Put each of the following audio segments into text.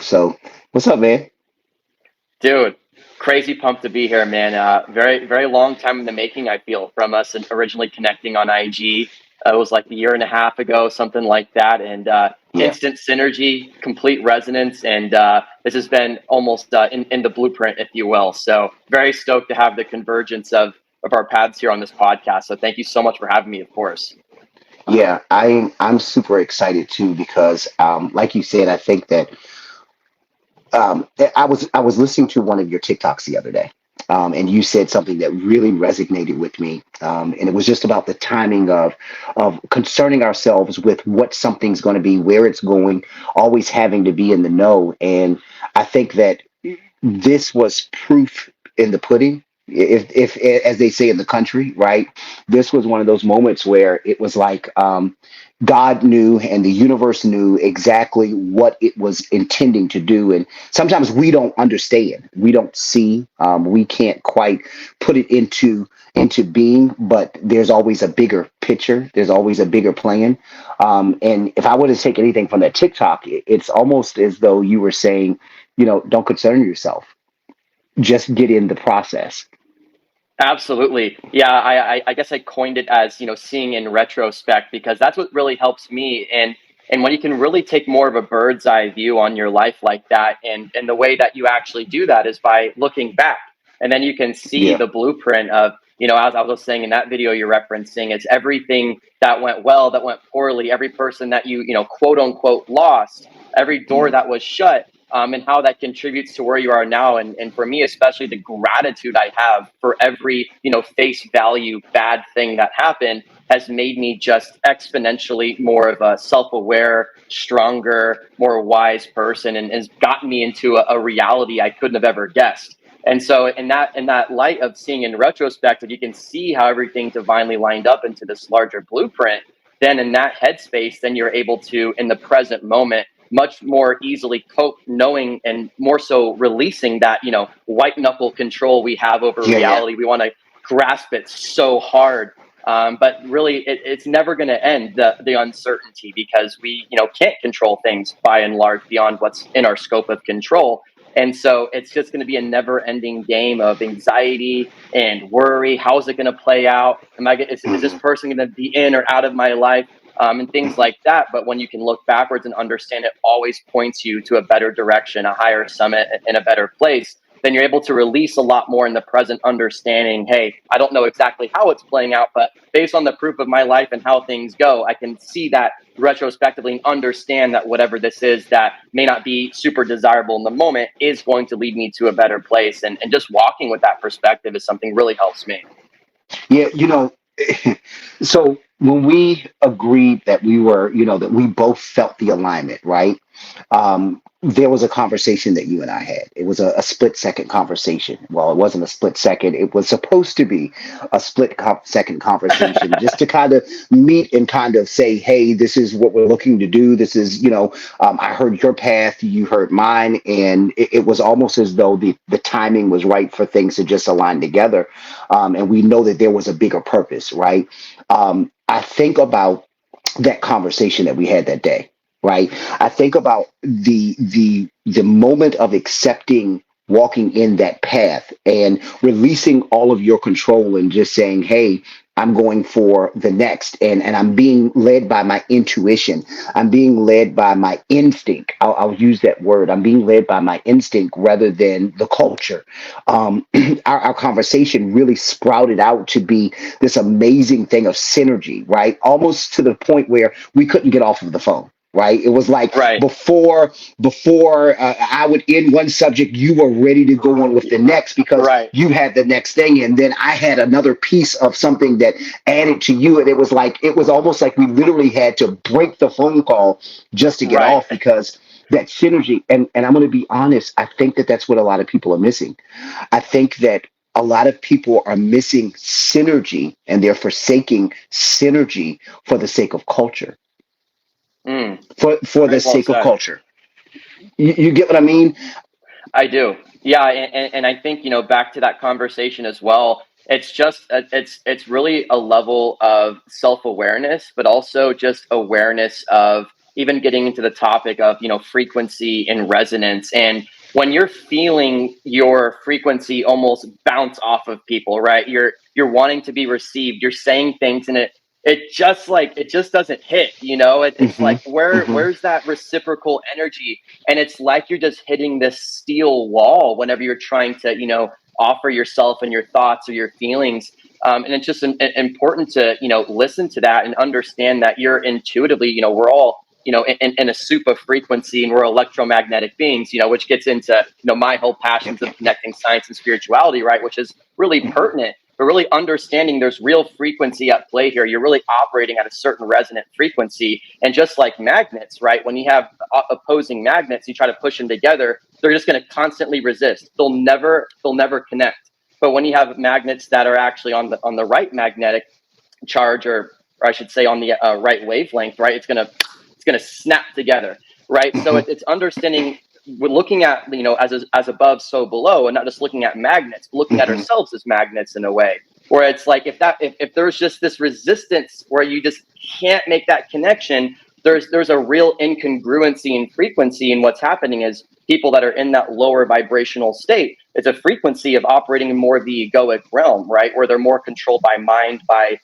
So, what's up, man? Dude, crazy pumped to be here, man. Very, very long time in the making, I feel, from us and originally connecting on IG. It was like a year and a half ago, something like that. And Yeah. instant synergy, complete resonance. And this has been almost in the blueprint, if you will. So, very stoked to have the convergence of our paths here on this podcast. So, thank you so much for having me, of course. Yeah, I'm super excited too because, like you said, I think that I was listening to one of your TikToks the other day, and you said something that really resonated with me, and it was just about the timing of concerning ourselves with what something's going to be, where it's going, always having to be in the know, and I think that this was proof in the pudding. If as they say in the country, right? This was one of those moments where it was like God knew and the universe knew exactly what it was intending to do. And sometimes we don't understand, we don't see, we can't quite put it into being. But there's always a bigger picture. There's always a bigger plan. And if I were to take anything from that TikTok, it's almost as though you were saying, don't concern yourself. Just get in the process. Absolutely. Yeah, I guess I coined it as, seeing in retrospect because that's what really helps me. And when you can really take more of a bird's eye view on your life like that, and the way that you actually do that is by looking back. And then you can see Yeah. the blueprint of, as I was saying in that video you're referencing, it's everything that went well, that went poorly, every person that you quote unquote lost, every door that was shut, and how that contributes to where you are now. And for me, especially the gratitude I have for every, face value bad thing that happened has made me just exponentially more of a self aware, stronger, more wise person and has gotten me into a reality I couldn't have ever guessed. And so in that light of seeing in retrospect, if you can see how everything divinely lined up into this larger blueprint, then in that headspace, then you're able to, in the present moment, much more easily cope knowing and more so releasing that white knuckle control we have over Yeah. Yeah. reality. We want to grasp it so hard, but really it's never going to end, the uncertainty, because we can't control things by and large beyond what's in our scope of control. And so it's just going to be a never ending game of anxiety and worry. How is it going to play out? Is this Hmm. person going to be in or out of my life? And things like that. But when you can look backwards and understand it always points you to a better direction, a higher summit, and a better place, then you're able to release a lot more in the present, understanding, hey, I don't know exactly how it's playing out, but based on the proof of my life and how things go, I can see that retrospectively and understand that whatever this is that may not be super desirable in the moment is going to lead me to a better place. And just walking with that perspective is something really helps me. Yeah, so when we agreed that we were, that we both felt the alignment, right? There was a conversation that you and I had. It was a split second conversation. Well, it wasn't a split second. It was supposed to be a second conversation just to kind of meet and kind of say, hey, this is what we're looking to do. This is, I heard your path, you heard mine. And it was almost as though the timing was right for things to just align together. And we know that there was a bigger purpose, right? I think about that conversation that we had that day, right? I think about the moment of accepting walking in that path and releasing all of your control and just saying, hey, I'm going for the next, and I'm being led by my intuition. I'm being led by my instinct. I'll use that word. I'm being led by my instinct rather than the culture. Our conversation really sprouted out to be this amazing thing of synergy, right? Almost to the point where we couldn't get off of the phone. Right. It was like Right. before I would end one subject, you were ready to go on with the next because Right. you had the next thing, and then I had another piece of something that added to you, and it was almost like we literally had to break the phone call just to get Right. off because that synergy. And I'm going to be honest, I think that that's what a lot of people are missing. I think that a lot of people are missing synergy and they're forsaking synergy for the sake of culture, Mm, for the very well sake of said. culture. You get what I mean? I do. Yeah, and I think back to that conversation as well. It's just it's really a level of self awareness, but also just awareness of even getting into the topic of, frequency and resonance. And when you're feeling your frequency almost bounce off of people, right? You're wanting to be received. You're saying things, and it just doesn't hit. It's Hmm. like where's that reciprocal energy? And it's like you're just hitting this steel wall whenever you're trying to, offer yourself and your thoughts or your feelings. And it's just important to, listen to that and understand that you're intuitively, we're all, in a soup of frequency, and we're electromagnetic beings, which gets into, my whole Yep, passions of yep, yep. connecting science and spirituality, right? Which is really Hmm. pertinent, but really understanding there's real frequency at play here. You're really operating at a certain resonant frequency. And just like magnets, right? When you have opposing magnets, you try to push them together, they're just going to constantly resist. They'll never connect. But when you have magnets that are actually on the right magnetic charge, or I should say on the right wavelength, right? It's gonna snap together, right? So Hmm. it's understanding. We're looking at, as above, so below, and not just looking at magnets, but looking at Hmm. ourselves as magnets in a way. Where it's like if there's just this resistance where you just can't make that connection, there's a real incongruency in frequency, and what's happening is people that are in that lower vibrational state, it's a frequency of operating in more of the egoic realm, right, where they're more controlled by mind, by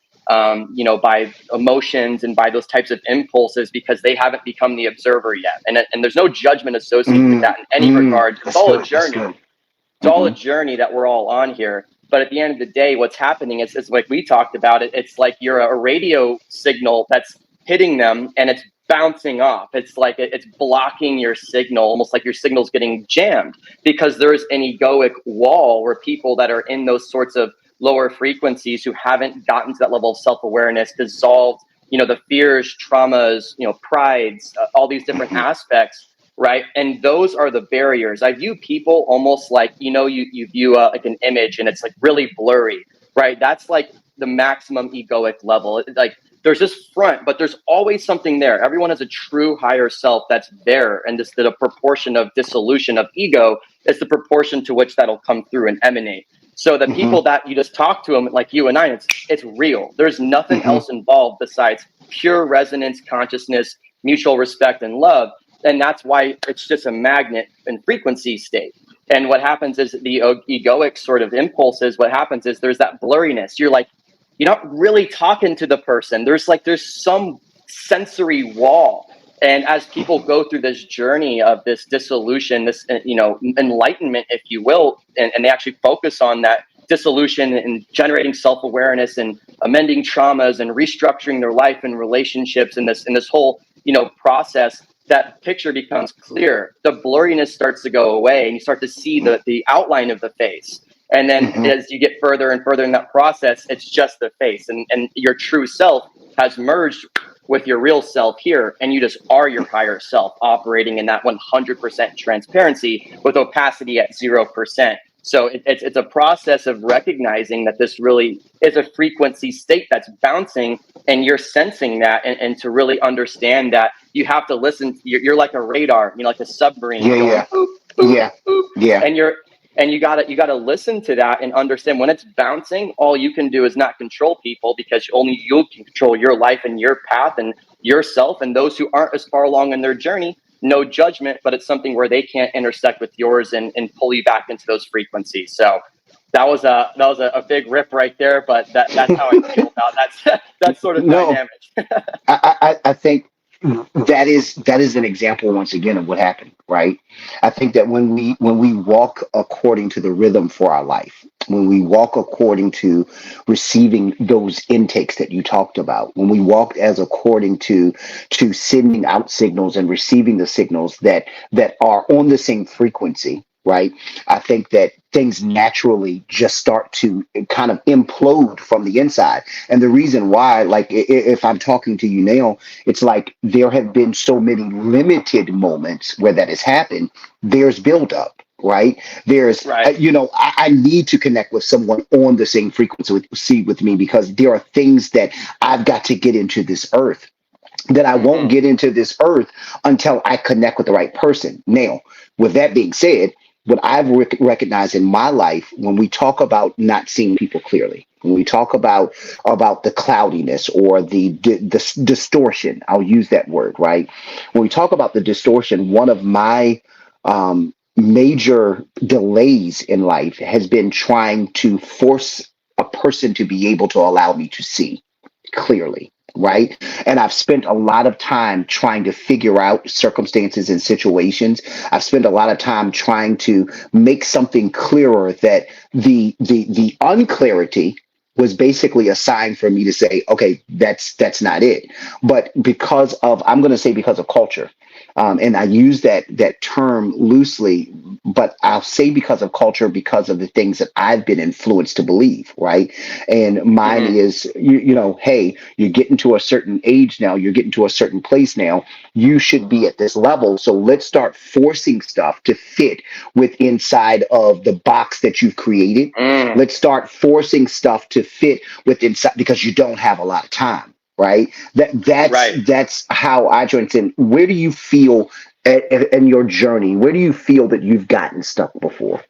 emotions, and by those types of impulses, because they haven't become the observer yet. And there's no judgment associated with Mm, that in any mm, regard. It's that's all a good. That's journey. good. It's all a Hmm. journey that we're all on here. But at the end of the day, what's happening is, like we talked about it. It's like you're a radio signal that's hitting them, and it's bouncing off. It's like it's blocking your signal, almost like your signal's getting jammed, because there's an egoic wall where people that are in those sorts of lower frequencies, who haven't gotten to that level of self-awareness, dissolved, the fears, traumas, prides, all these different Hmm. aspects, right? And those are the barriers. I view people almost like, you view like an image, and it's like really blurry, right? That's like the maximum egoic level. Like there's this front, but there's always something there. Everyone has a true higher self that's there, and this the proportion of dissolution of ego is the proportion to which that'll come through and emanate. So the Hmm. people that you just talk to them, like you and I, it's real. There's nothing Hmm. else involved besides pure resonance, consciousness, mutual respect, and love. And that's why it's just a magnet and frequency state. And what happens is the egoic sort of impulses, what happens is there's that blurriness. You're not really talking to the person. There's some sensory wall. And as people go through this journey of this dissolution, this, enlightenment, if you will, and they actually focus on that dissolution and generating self-awareness and amending traumas and restructuring their life and relationships in this whole, process, that picture becomes clear. The blurriness starts to go away, and you start to see the outline of the face. And then Hmm. as you get further and further in that process, it's just the face, and your true self has merged with your real self here, and you just are your higher self operating in that 100% transparency with opacity at 0%. So it's a process of recognizing that this really is a frequency state that's bouncing, and you're sensing that, and to really understand that you have to listen. You're like a radar, like a submarine Yeah, going yeah, boop, boop, yeah, boop, yeah. and you gotta listen to that and understand when it's bouncing. All you can do is not control people, because only you can control your life and your path and yourself. And those who aren't as far along in their journey, no judgment, but it's something where they can't intersect with yours, and pull you back into those frequencies. So that was a big rip right there, but that's how I feel about that sort of No, dynamic. I think that is an example once again of what happened, right? I think that when we walk according to the rhythm for our life, when we walk according to receiving those intakes that you talked about, when we walk as according to sending out signals and receiving the signals that are on the same frequency, right? I think that things naturally just start to kind of implode from the inside. And the reason why, like if I'm talking to you now, it's like there have been so many limited moments where that has happened. There's buildup, right? There's, Right. I need to connect with someone on the same frequency with me, because there are things that I've got to get into this earth that I won't Hmm. get into this earth until I connect with the right person. Now, with that being said, what I've recognized in my life when we talk about not seeing people clearly, when we talk about the cloudiness or the distortion, I'll use that word, right? When we talk about the distortion, one of my major delays in life has been trying to force a person to be able to allow me to see clearly, right? And I've spent a lot of time trying to figure out circumstances and situations. I've spent a lot of time trying to make something clearer that the unclarity was basically a sign for me to say, okay, that's not it. But because of, I'm going to say because of culture, and I use that term loosely, but I'll say because of culture, because of the things that I've been influenced to believe, right? And mine Hmm. is, hey, you're getting to a certain age now, you're getting to a certain place now, you should be at this level. So let's start forcing stuff to fit with inside of the box that you've created. Mm, Let's start forcing stuff to fit with inside because you don't have a lot of time, right? right. That's how I joined in. Where do you feel in your journey? Where do you feel that you've gotten stuck before?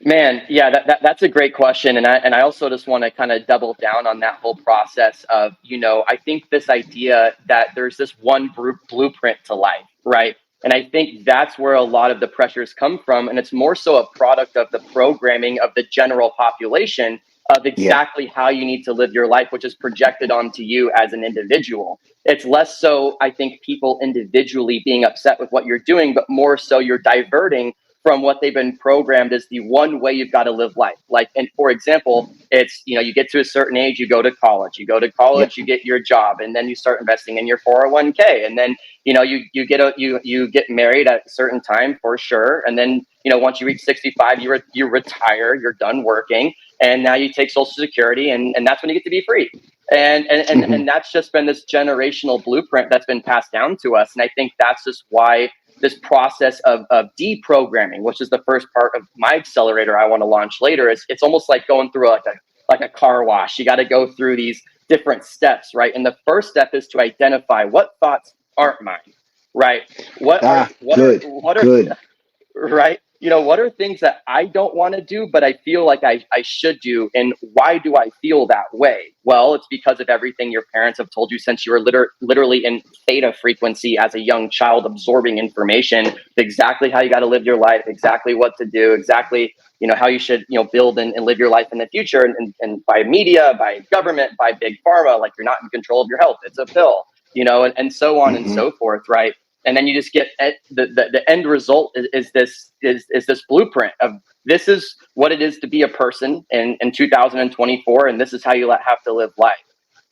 Man, yeah, that's a great question, and I also just want to kind of double down on that whole process of, I think this idea that there's this one blueprint to life, right? And I think that's where a lot of the pressures come from, and it's more so a product of the programming of the general population of Yeah. exactly how you need to live your life, which is projected onto you as an individual. It's less so, I think, people individually being upset with what you're doing, but more so you're diverting from what they've been programmed as the one way you've got to live life. Like, and for example, it's, you get to a certain age, you go to college, Yep. you get your job, and then you start investing in your 401k. And then, you get married at a certain time for sure. And then, once you reach 65, you retire, you're done working. And now you take social security, and that's when you get to be free. And Hmm. that's just been this generational blueprint that's been passed down to us. And I think that's just why this process of deprogramming, which is the first part of my accelerator I want to launch later, is it's almost like going through like a car wash. You got to go through these different steps, right? And the first step is to identify what thoughts aren't mine, right? What are Ah, what are good, what are good. right? What are things that I don't want to do, but I feel like I should do? And why do I feel that way? Well, it's because of everything your parents have told you since you were literally in theta frequency as a young child, absorbing information, exactly how you got to live your life, exactly what to do, exactly, how you should, build and live your life in the future. And by media, by government, by big pharma, like you're not in control of your health. It's a pill, and so on and Hmm. so forth, right? And then you just get the end result is this blueprint of this is what it is to be a person in 2024, and this is how you have to live life.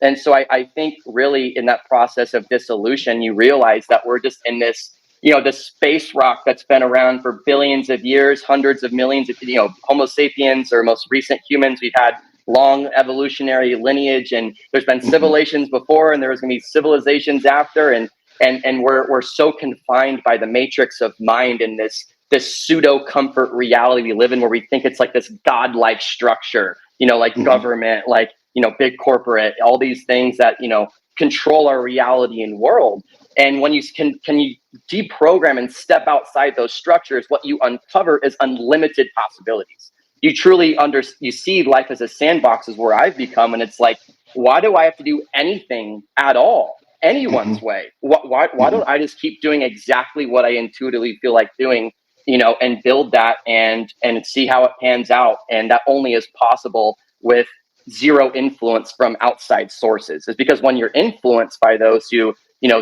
And so I think really in that process of dissolution, you realize that we're just in this, this space rock that's been around for billions of years, hundreds of millions of, Homo sapiens or most recent humans. We've had long evolutionary lineage, and there's been Hmm. civilizations before, and there's going to be civilizations after, and we're so confined by the matrix of mind and this pseudo comfort reality we live in, where we think it's like this godlike structure, like Hmm. government, like, big corporate, all these things that, control our reality and world. And when you can you deprogram and step outside those structures, what you uncover is unlimited possibilities. You truly you see life as a sandbox, is where I've become. And it's like, why do I have to do anything at all Hmm. anyone's way? Why Hmm. don't I just keep doing exactly what I intuitively feel like doing, and build that and see how it pans out? And that only is possible with zero influence from outside sources. Is because when you're influenced by those who,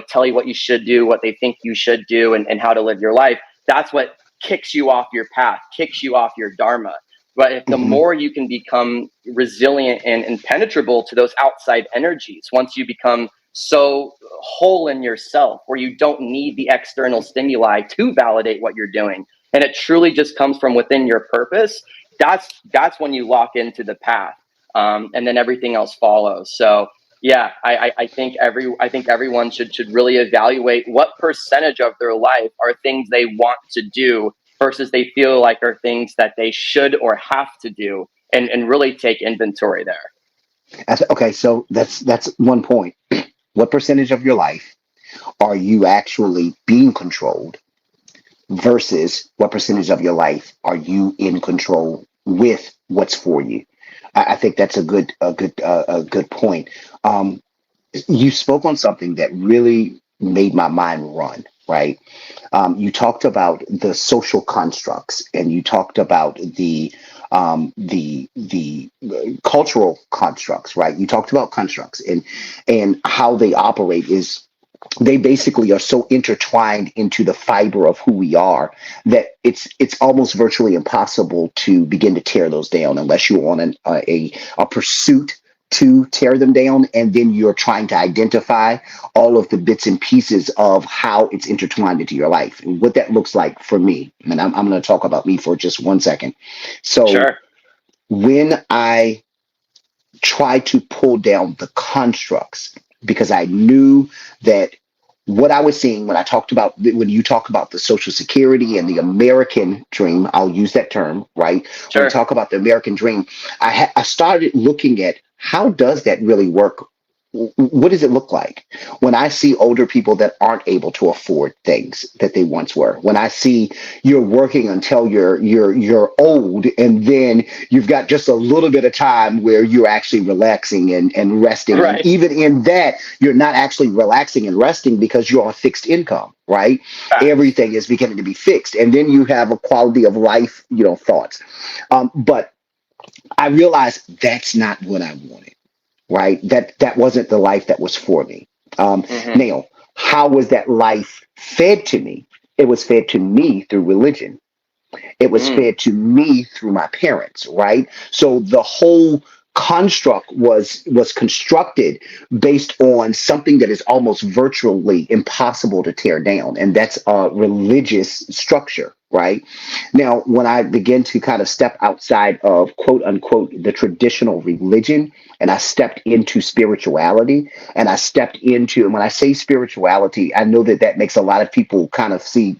tell you what you should do, what they think you should do, and how to live your life, that's what kicks you off your path, kicks you off your dharma. But if the Hmm. more you can become resilient and impenetrable to those outside energies, once you become so whole in yourself where you don't need the external stimuli to validate what you're doing, and it truly just comes from within your purpose, that's when you lock into the path, and then everything else follows. So yeah, I think everyone should really evaluate what percentage of their life are things they want to do versus they feel like are things that they should or have to do, and really take inventory there. Okay, so that's one point. What percentage of your life are you actually being controlled versus what percentage of your life are you in control with what's for you. I think that's a good point. Um, you spoke on something that really made my mind run, right? You talked about the social constructs, and you talked about the cultural constructs, right? You talked about constructs and how they operate is they basically are so intertwined into the fiber of who we are that it's almost virtually impossible to begin to tear those down unless you're on a pursuit to tear them down, and then you're trying to identify all of the bits and pieces of how it's intertwined into your life and what that looks like for me. And I'm going to talk about me for just 1 second. So Sure. when I try to pull down the constructs, because I knew that what I was seeing when I talked about when you talk about the Social Security and the American dream, I'll use that term, right? When we Sure. talk about the American dream, I started looking at how does that really work? What does it look like when I see older people that aren't able to afford things that they once were? When I see you're working until you're old, and then you've got just a little bit of time where you're actually relaxing and resting, and Right. even in that, you're not actually relaxing and resting because you're on fixed income, right? Facts. Everything is beginning to be fixed, and then you have a quality of life, thoughts. But I realized that's not what I wanted, right? That wasn't the life that was for me. Hmm. Now, how was that life fed to me? It was fed to me through religion. It was Mm. fed to me through my parents, right? So the whole construct was constructed based on something that is almost virtually impossible to tear down, and that's a religious structure, right? Now, when I begin to kind of step outside of quote unquote the traditional religion, and I stepped into spirituality, and I stepped into, and when I say spirituality, I know that that makes a lot of people kind of say,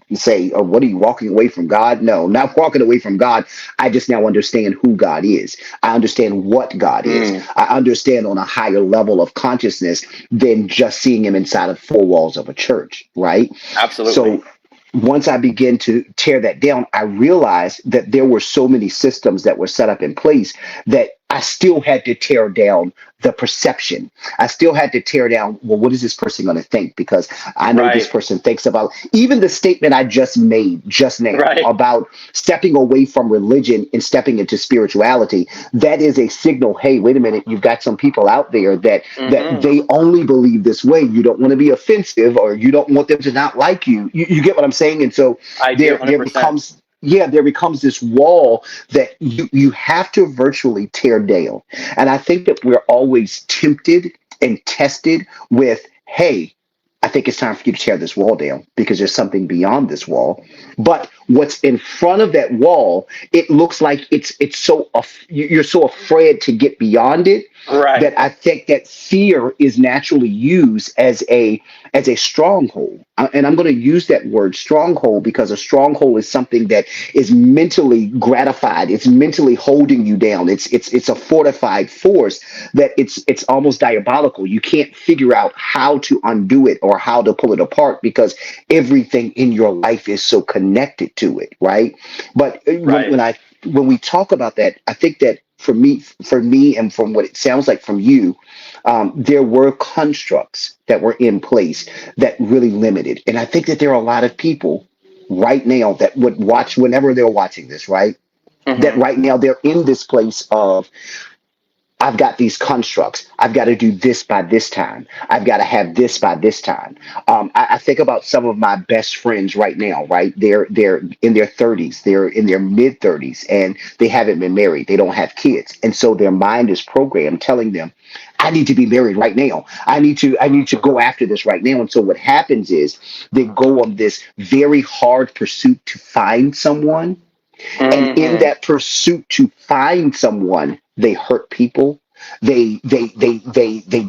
oh, what are you walking away from God? No, not walking away from God. I just now understand who God is. I understand what God is. Mm. I understand on a higher level of consciousness than just seeing him inside of four walls of a church, right? Absolutely. So once I began to tear that down, I realized that there were so many systems that were set up in place that I still had to tear down the perception. I still had to tear down, well, what is this person going to think? Because I know this Right. person thinks about even the statement I just made just now Right. about stepping away from religion and stepping into spirituality. That is a signal. Hey, wait a minute. You've got some people out there that Hmm. they only believe this way. You don't want to be offensive, or you don't want them to not like you. You get what I'm saying? And so I do. there 100%. becomes, yeah, there becomes this wall that you have to virtually tear down. And I think that we're always tempted and tested with, hey, I think it's time for you to tear this wall down because there's something beyond this wall. But what's in front of that wall, it looks like it's so you're so afraid to get beyond it Right. that I think that fear is naturally used as a stronghold. And I'm going to use that word stronghold because a stronghold is something that is mentally gratified. It's mentally holding you down. It's a fortified force that it's almost diabolical. You can't figure out how to undo it or how to pull it apart because everything in your life is so connected to it, right? But Right. when we talk about that, I think that for me, and from what it sounds like from you, there were constructs that were in place that really limited. And I think that there are a lot of people right now that would watch whenever they're watching this, right? That Hmm. right now they're in this place of I've got these constructs. I've got to do this by this time. I've got to have this by this time. I think about some of my best friends right now. Right, they're in their 30s. They're in their mid 30s, and they haven't been married. They don't have kids, and so their mind is programmed telling them, "I need to be married right now. I need to go after this right now." And so what happens is they go on this very hard pursuit to find someone, and in Hmm. that pursuit to find someone, they hurt people. They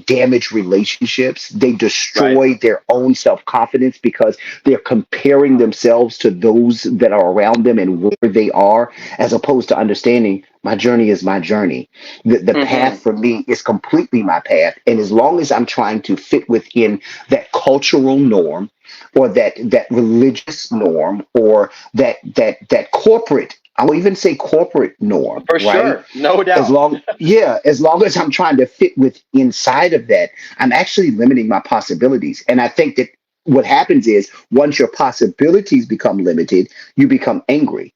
damage relationships. They Right. destroy their own self-confidence because they're comparing themselves to those that are around them and where they are, as opposed to understanding My journey is my journey. The path Hmm. for me is completely my path. And as long as I'm trying to fit within that cultural norm or that religious norm or that corporate, I will even say corporate norm, For right? sure, no As doubt. long, yeah, as long as I'm trying to fit with inside of that, I'm actually limiting my possibilities. And I think that what happens is once your possibilities become limited, you become angry.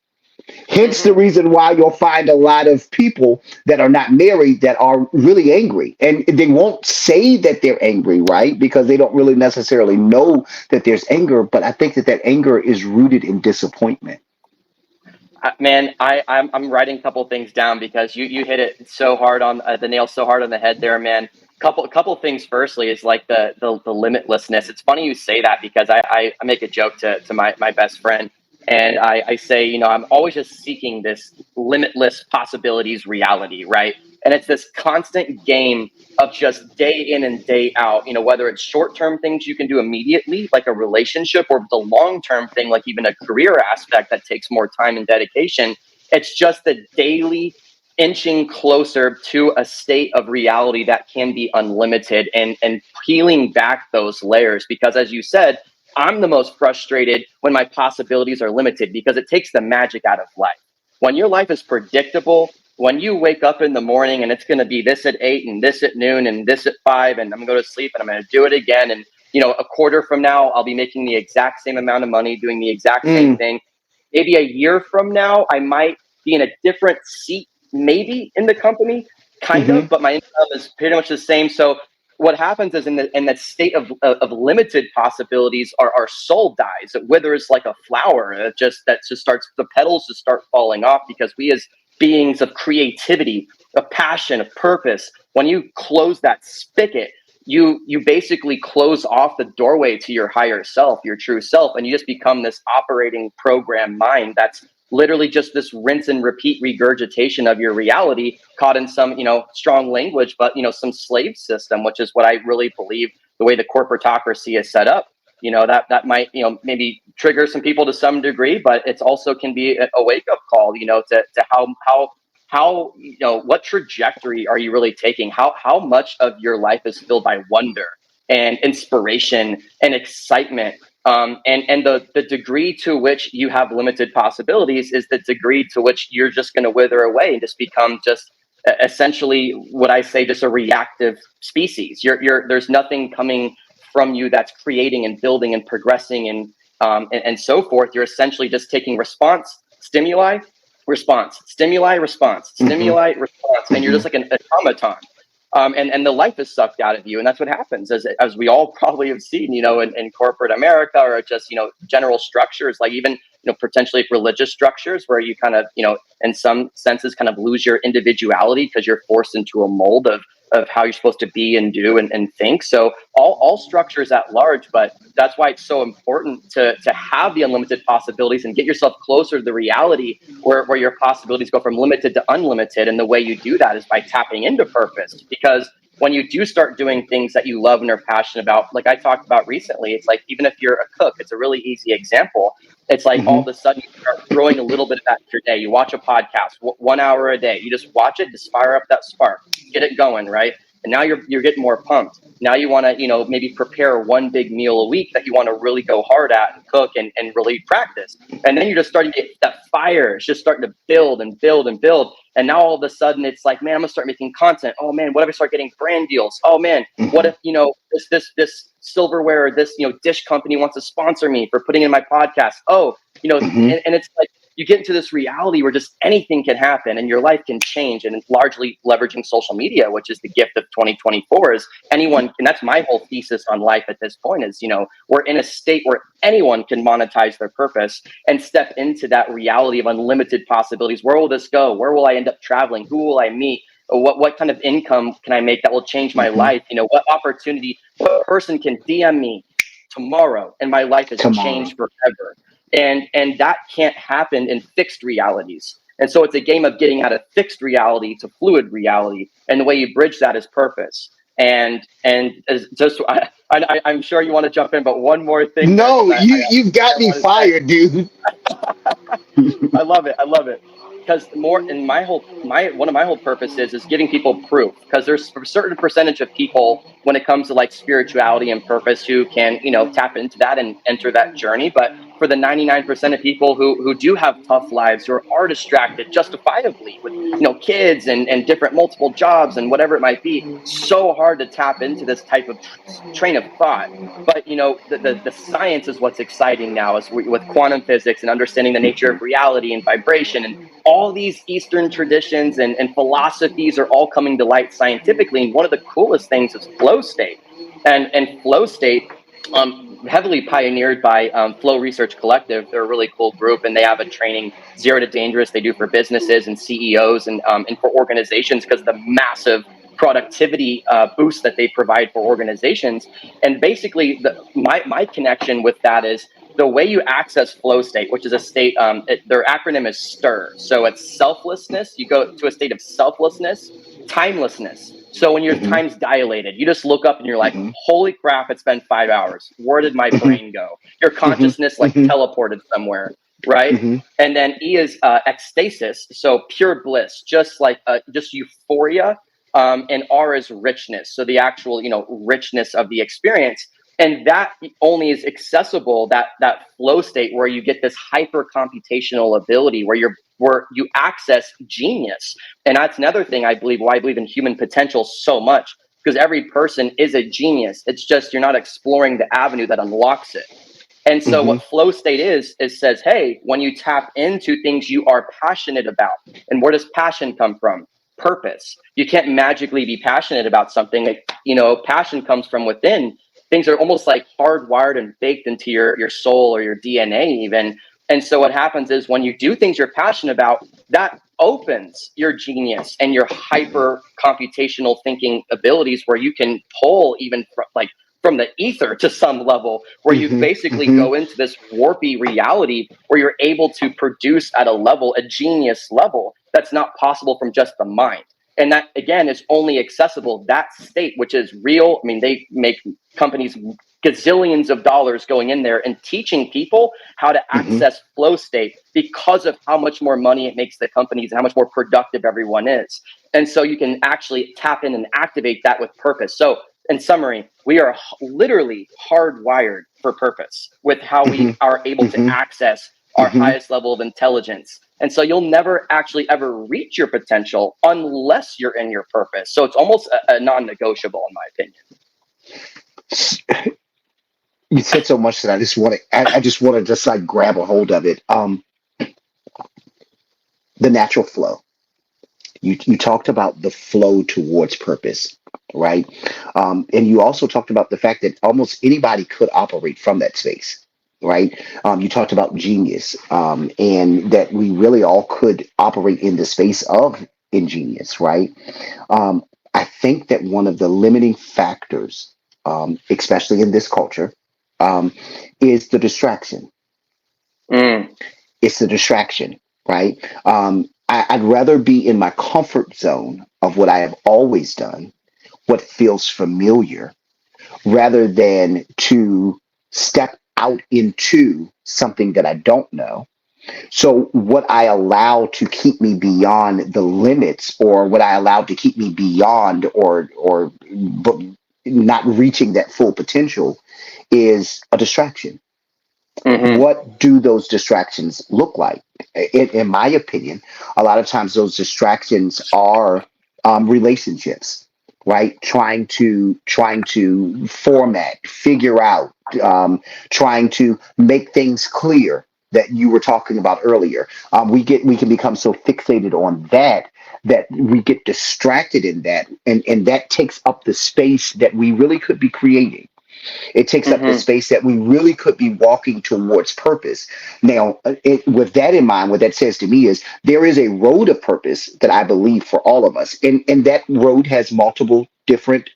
Hence the Hmm. reason why you'll find a lot of people that are not married that are really angry. And they won't say that they're angry, right? Because they don't really necessarily know that there's anger. But I think that that anger is rooted in disappointment. Man, I'm writing a couple things down because you hit it so hard on the nail so hard on the head there, man. Couple things. Firstly, is like the limitlessness. It's funny you say that because I make a joke to my best friend, and I say, I'm always just seeking this limitless possibilities reality, right? And it's this constant game of just day in and day out, whether it's short term things you can do immediately, like a relationship, or the long term thing, like even a career aspect that takes more time and dedication. It's just the daily inching closer to a state of reality that can be unlimited, and peeling back those layers. Because as you said, I'm the most frustrated when my possibilities are limited because it takes the magic out of life. When your life is predictable, when you wake up in the morning and it's going to be this at 8 and this at noon and this at 5, and I'm going to go to sleep and I'm going to do it again, and a quarter from now I'll be making the exact same amount of money doing the exact same Mm, thing. Maybe a year from now I might be in a different seat, maybe in the company, kind hmm of, but my income is pretty much the same. So what happens is in that state of limited possibilities, our soul dies. It withers like a flower. That just starts, the petals just start falling off, because we as beings of creativity, of passion, of purpose, when you close that spigot, you basically close off the doorway to your higher self, your true self, and you just become this operating program mind that's literally just this rinse and repeat regurgitation of your reality, caught in some strong language, but some slave system, which is what I really believe the way the corporatocracy is set up. That might maybe trigger some people to some degree, but it's also can be a wake up call, to how what trajectory are you really taking? How much of your life is filled by wonder and inspiration and excitement, and the degree to which you have limited possibilities is the degree to which you're just going to wither away and just become just essentially what I say, just a reactive species. There's nothing coming from you that's creating and building and progressing, and so forth. You're essentially just taking response, stimuli, response, stimuli, response, hmm stimuli, response, and you're hmm just like an automaton. And the life is sucked out of you, and that's what happens, as we all probably have seen, in corporate America, or just general structures, like even potentially religious structures, where you kind of in some senses kind of lose your individuality because you're forced into a mold of how you're supposed to be and do and think. So all structures at large, but that's why it's so important to have the unlimited possibilities and get yourself closer to the reality where your possibilities go from limited to unlimited. And the way you do that is by tapping into purpose. Because when you do start doing things that you love and are passionate about, like I talked about recently, it's like, even if you're a cook, it's a really easy example. It's like all hmm of a sudden you start throwing a little bit of that into your day. You watch a podcast, 1 hour a day. You just watch it, just fire up that spark, get it going, right? And now you're getting more pumped. Now you want to maybe prepare one big meal a week that you want to really go hard at and cook and really practice. And then you're just starting to get that fire. It's just starting to build and build and build. And now all of a sudden it's like, man, I'm gonna start making content. Oh man, what if I start getting brand deals? Oh man, what hmm if this silverware or this dish company wants to sponsor me for putting in my podcast? Oh, hmm and it's like you get into this reality where just anything can happen and your life can change. And it's largely leveraging social media, which is the gift of 2024. Is anyone, and that's my whole thesis on life at this point, is we're in a state where anyone can monetize their purpose and step into that reality of unlimited possibilities. Where will this go? Where will I end up traveling? Who will I meet? What kind of income can I make that will change my hmm life? What opportunity, what person can DM me tomorrow and my life has Tomorrow. changed forever? And that can't happen in fixed realities. And so it's a game of getting out of fixed reality to fluid reality. And the way you bridge that is purpose. And as just I'm sure you want to jump in, but one more thing there, because No, I you've got me want to say, fired, dude. I love it. I love it. because more in my one of my whole purposes is giving people proof, because there's a certain percentage of people when it comes to like spirituality and purpose who can, tap into that and enter that journey. But for the 99% of people who do have tough lives, who are distracted justifiably with, kids and different multiple jobs and whatever it might be, so hard to tap into this type of train of thought. But the science is what's exciting now, is with quantum physics and understanding the nature of reality and vibration, and all these Eastern traditions and philosophies are all coming to light scientifically. And one of the coolest things is flow state, and flow state, heavily pioneered by Flow Research Collective. They're a really cool group, and they have a training, Zero to Dangerous, they do for businesses and CEOs and for organizations, because of the massive productivity boost that they provide for organizations. And basically, my connection with that is the way you access flow state, which is a state, their acronym is STIR. So it's selflessness. You go to a state of selflessness, timelessness. So when your Hmm. time's dilated, you just look up and you're like, Hmm. holy crap, it's been 5 hours. Where did my Hmm. brain go? Your Hmm. consciousness like Hmm. teleported somewhere, right? Hmm. And then E is ecstasis, so pure bliss, just euphoria. And R is richness, so the actual richness of the experience. And that only is accessible, that flow state, where you get this hyper computational ability, where you access genius. And that's another thing I believe, why I believe in human potential so much, because every person is a genius. It's just you're not exploring the avenue that unlocks it. And so Hmm. what flow state is says, hey, when you tap into things you are passionate about, and where does passion come from? Purpose. You can't magically be passionate about something. Passion comes from within. Things are almost like hardwired and baked into your soul or your DNA even. And so what happens is, when you do things you're passionate about, that opens your genius and your hyper computational thinking abilities, where you can pull even from the ether to some level, where you Hmm. basically Hmm. go into this warpy reality where you're able to produce at a genius level that's not possible from just the mind. And that, again, is only accessible, that state, which is real. I mean, they make companies gazillions of dollars going in there and teaching people how to Hmm. access flow state, because of how much more money it makes the companies and how much more productive everyone is. And so you can actually tap in and activate that with purpose. So in summary, we are literally hardwired for purpose with how Hmm. we are able to Hmm. access our Hmm. highest level of intelligence. And so you'll never actually ever reach your potential unless you're in your purpose. So it's almost a non-negotiable, in my opinion. You said so much that I just want to just like grab a hold of it. The natural flow. You talked about the flow towards purpose, right? And you also talked about the fact that almost anybody could operate from that space, right? You talked about genius, and that we really all could operate in the space of ingenious, right? Um, I think that one of the limiting factors, especially in this culture, um, is the distraction. Mm, It's the distraction, right? I'd rather be in my comfort zone of what I have always done, what feels familiar, rather than to step out into something that I don't know. So, what I allow to keep me beyond the limits, or what I allow to keep me beyond, or but not reaching that full potential, is a distraction. hmm What do those distractions look like? In my opinion, a lot of times those distractions are relationships, right? Trying to format, figure out, trying to make things clear that you were talking about earlier. We can become so fixated on that we get distracted in that, and that takes up the space that we really could be creating. It takes up the hmm space that we really could be walking towards purpose. Now, with that in mind, what that says to me is there is a road of purpose that I believe for all of us, and that road has multiple different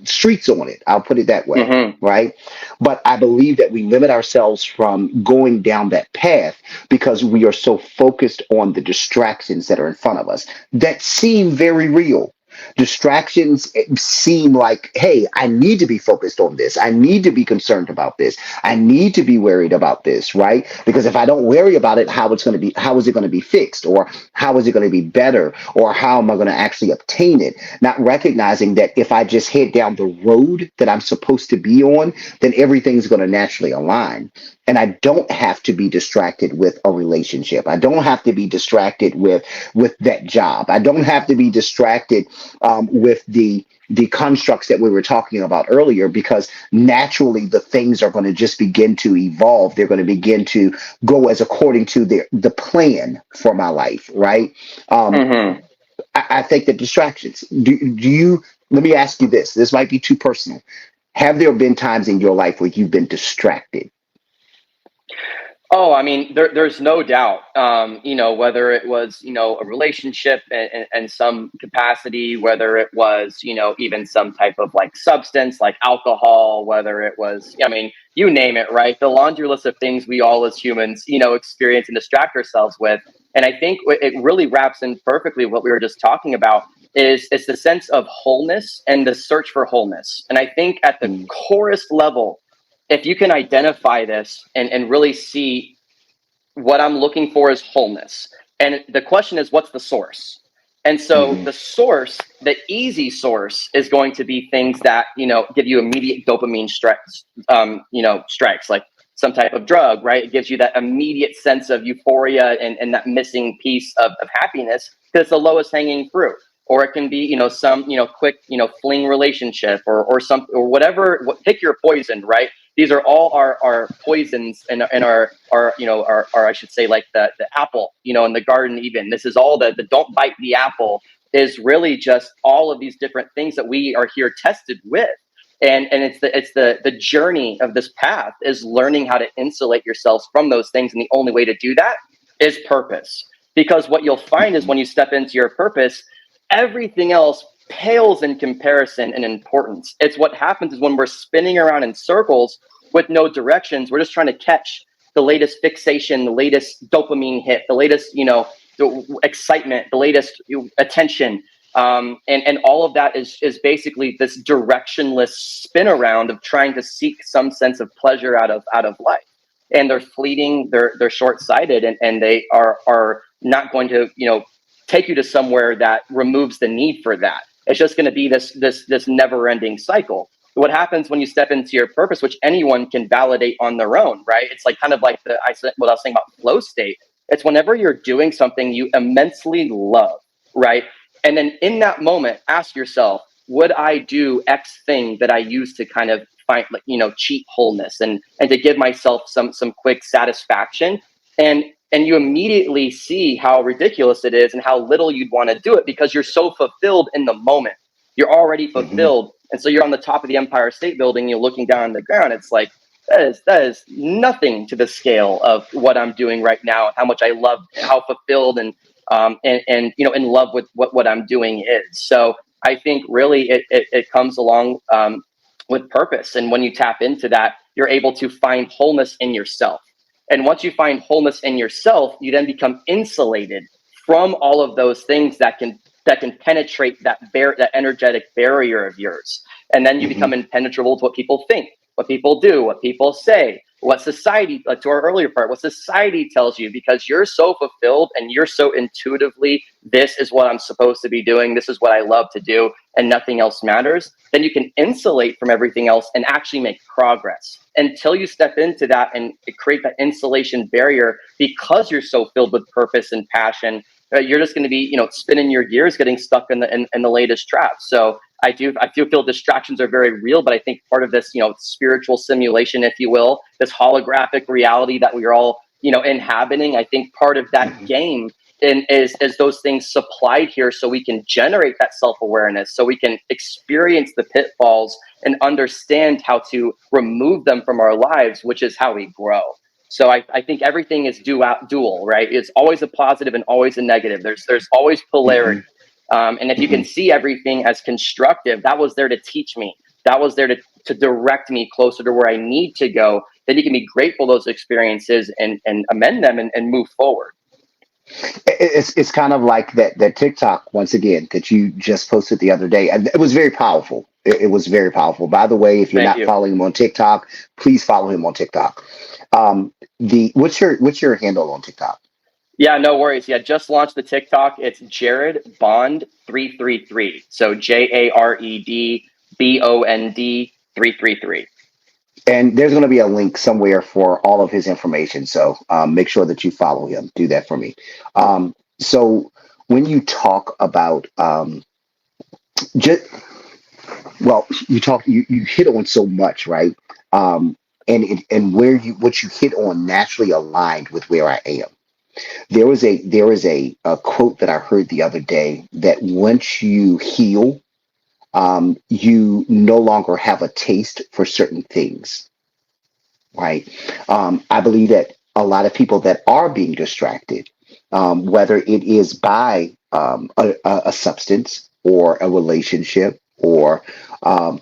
streets on it. I'll put it that way, hmm right? But I believe that we limit ourselves from going down that path because we are so focused on the distractions that are in front of us that seem very real. Distractions seem like, hey, I need to be focused on this. I need to be concerned about this. I need to be worried about this, right? Because if I don't worry about it, how is it going to be fixed? Or how is it going to be better? Or how am I going to actually obtain it? Not recognizing that if I just head down the road that I'm supposed to be on, then everything's going to naturally align. And I don't have to be distracted with a relationship. I don't have to be distracted with that job. I don't have to be distracted with the constructs that we were talking about earlier, because naturally the things are going to just begin to evolve. They're going to begin to go as according to the plan for my life, right? Um, Hmm. I think that distractions. Do you? Let me ask you this. This might be too personal. Have there been times in your life where you've been distracted? Oh, I mean, there's no doubt. Whether it was, a relationship in some capacity, whether it was, even some type of like substance like alcohol, whether it was, I mean, you name it, right? The laundry list of things we all as humans, experience and distract ourselves with. And I think it really wraps in perfectly what we were just talking about is it's the sense of wholeness and the search for wholeness. And I think at the Mm, corest level, if you can identify this and really see what I'm looking for is wholeness. And the question is, what's the source? And so mhm, the source, the easy source, is going to be things that give you immediate dopamine strikes, strikes like some type of drug, right? It gives you that immediate sense of euphoria and that missing piece of happiness because it's the lowest hanging fruit. Or it can be, some, quick, fling relationship or some or whatever. Pick your poison, right? These are all our poisons and our I should say like the apple, in the garden. Even this is all the don't bite the apple is really just all of these different things that we are here tested with. And it's the journey of this path is learning how to insulate yourselves from those things, and the only way to do that is purpose. Because what you'll find is mhm, when you step into your purpose, everything else pales in comparison in importance. It's what happens is when we're spinning around in circles with no directions, we're just trying to catch the latest fixation, the latest dopamine hit, the latest, the excitement, the latest attention. And all of that is basically this directionless spin around of trying to seek some sense of pleasure out of life. And they're fleeting, they're short sighted, and they are not going to take you to somewhere that removes the need for that. It's just going to be this never ending cycle. What happens when you step into your purpose, which anyone can validate on their own, right? It's like kind of like what I was saying about flow state. It's whenever you're doing something you immensely love, right? And then in that moment, ask yourself, would I do X thing that I use to kind of find, like, cheat wholeness and to give myself some quick satisfaction? And you immediately see how ridiculous it is and how little you'd want to do it because you're so fulfilled in the moment. You're already mhm, fulfilled. And so you're on the top of the Empire State Building, you're looking down on the ground. It's like, that is nothing to the scale of what I'm doing right now, how much I love, how fulfilled and in love with what I'm doing is. So I think really it comes along with purpose. And when you tap into that, you're able to find wholeness in yourself. And once you find wholeness in yourself, you then become insulated from all of those things that can penetrate that energetic barrier of yours. And then you mhm, become impenetrable to what people think, what people do, what people say, what society, to our earlier part, what society tells you, because you're so fulfilled and you're so intuitively, this is what I'm supposed to be doing, this is what I love to do, and nothing else matters. Then you can insulate from everything else and actually make progress until you step into that and create that insulation barrier because you're so filled with purpose and passion. You're just going to be, spinning your gears, getting stuck in the latest trap. So I feel distractions are very real, but I think part of this, spiritual simulation, if you will, this holographic reality that we are all, inhabiting. I think part of that mhm, game is those things supplied here so we can generate that self-awareness, so we can experience the pitfalls and understand how to remove them from our lives, which is how we grow. So I think everything is dual, right? It's always a positive and always a negative. There's always mhm, polarity. And if you can mhm. see everything as constructive, that was there to teach me. That was there to direct me closer to where I need to go. Then you can be grateful for those experiences and amend them and move forward. It's kind of like that TikTok once again that you just posted the other day. And it was very powerful. It was very powerful. By the way, if you're Thank not you. following him on TikTok, please follow him on TikTok. The what's your handle on TikTok? Yeah, no worries. Yeah, just launched the TikTok. It's Jared Bond 333. So JaredBond 333. And there's going to be a link somewhere for all of his information. So make sure that you follow him. Do that for me. So when you talk about just well, you hit on so much, right? And where you what you hit on naturally aligned with where I am. There is a quote that I heard the other day that once you heal, you no longer have a taste for certain things, right? I believe that a lot of people that are being distracted, whether it is by a substance or a relationship or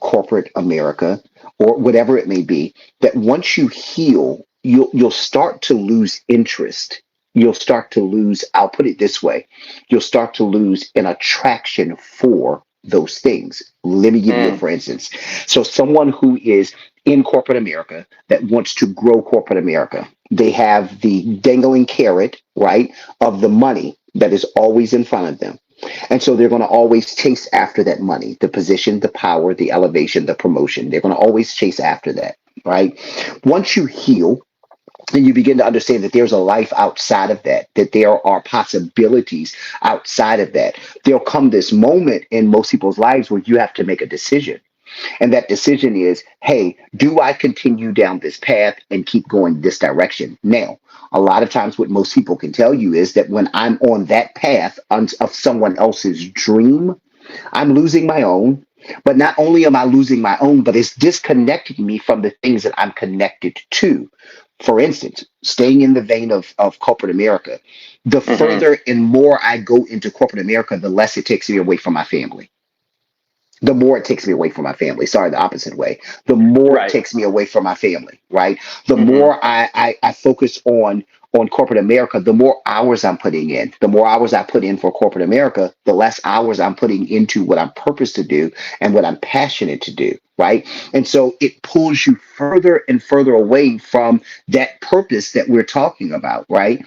corporate America or whatever it may be, that once you heal, you'll start to lose interest. You'll start to lose, I'll put it this way, you'll start to lose an attraction for those things. Let me give you a Mm, for instance. So someone who is in corporate America that wants to grow corporate America. They have the dangling carrot, right, of the money that is always in front of them. And so they're going to always chase after that money, the position, the power, the elevation, the promotion. They're going to always chase after that, right? Once you heal, and you begin to understand that there's a life outside of that, that there are possibilities outside of that. There'll come this moment in most people's lives where you have to make a decision, and that decision is, hey, do I continue down this path and keep going this direction? Now, a lot of times, what most people can tell you is that when I'm on that path of someone else's dream, I'm losing my own. But not only am I losing my own, but it's disconnecting me from the things that I'm connected to. For instance, staying in the vein of corporate America, the hmm. further and more I go into corporate America, the less it takes me away from my family, the more it takes me away from my family. Sorry, the opposite way. The more it Right. takes me away from my family, right? The Hmm. more I focus on corporate America, the more hours I'm putting in. The more hours I put in for corporate America, the less hours I'm putting into what I'm purposed to do and what I'm passionate to do, right? And so it pulls you further and further away from that purpose that we're talking about, right?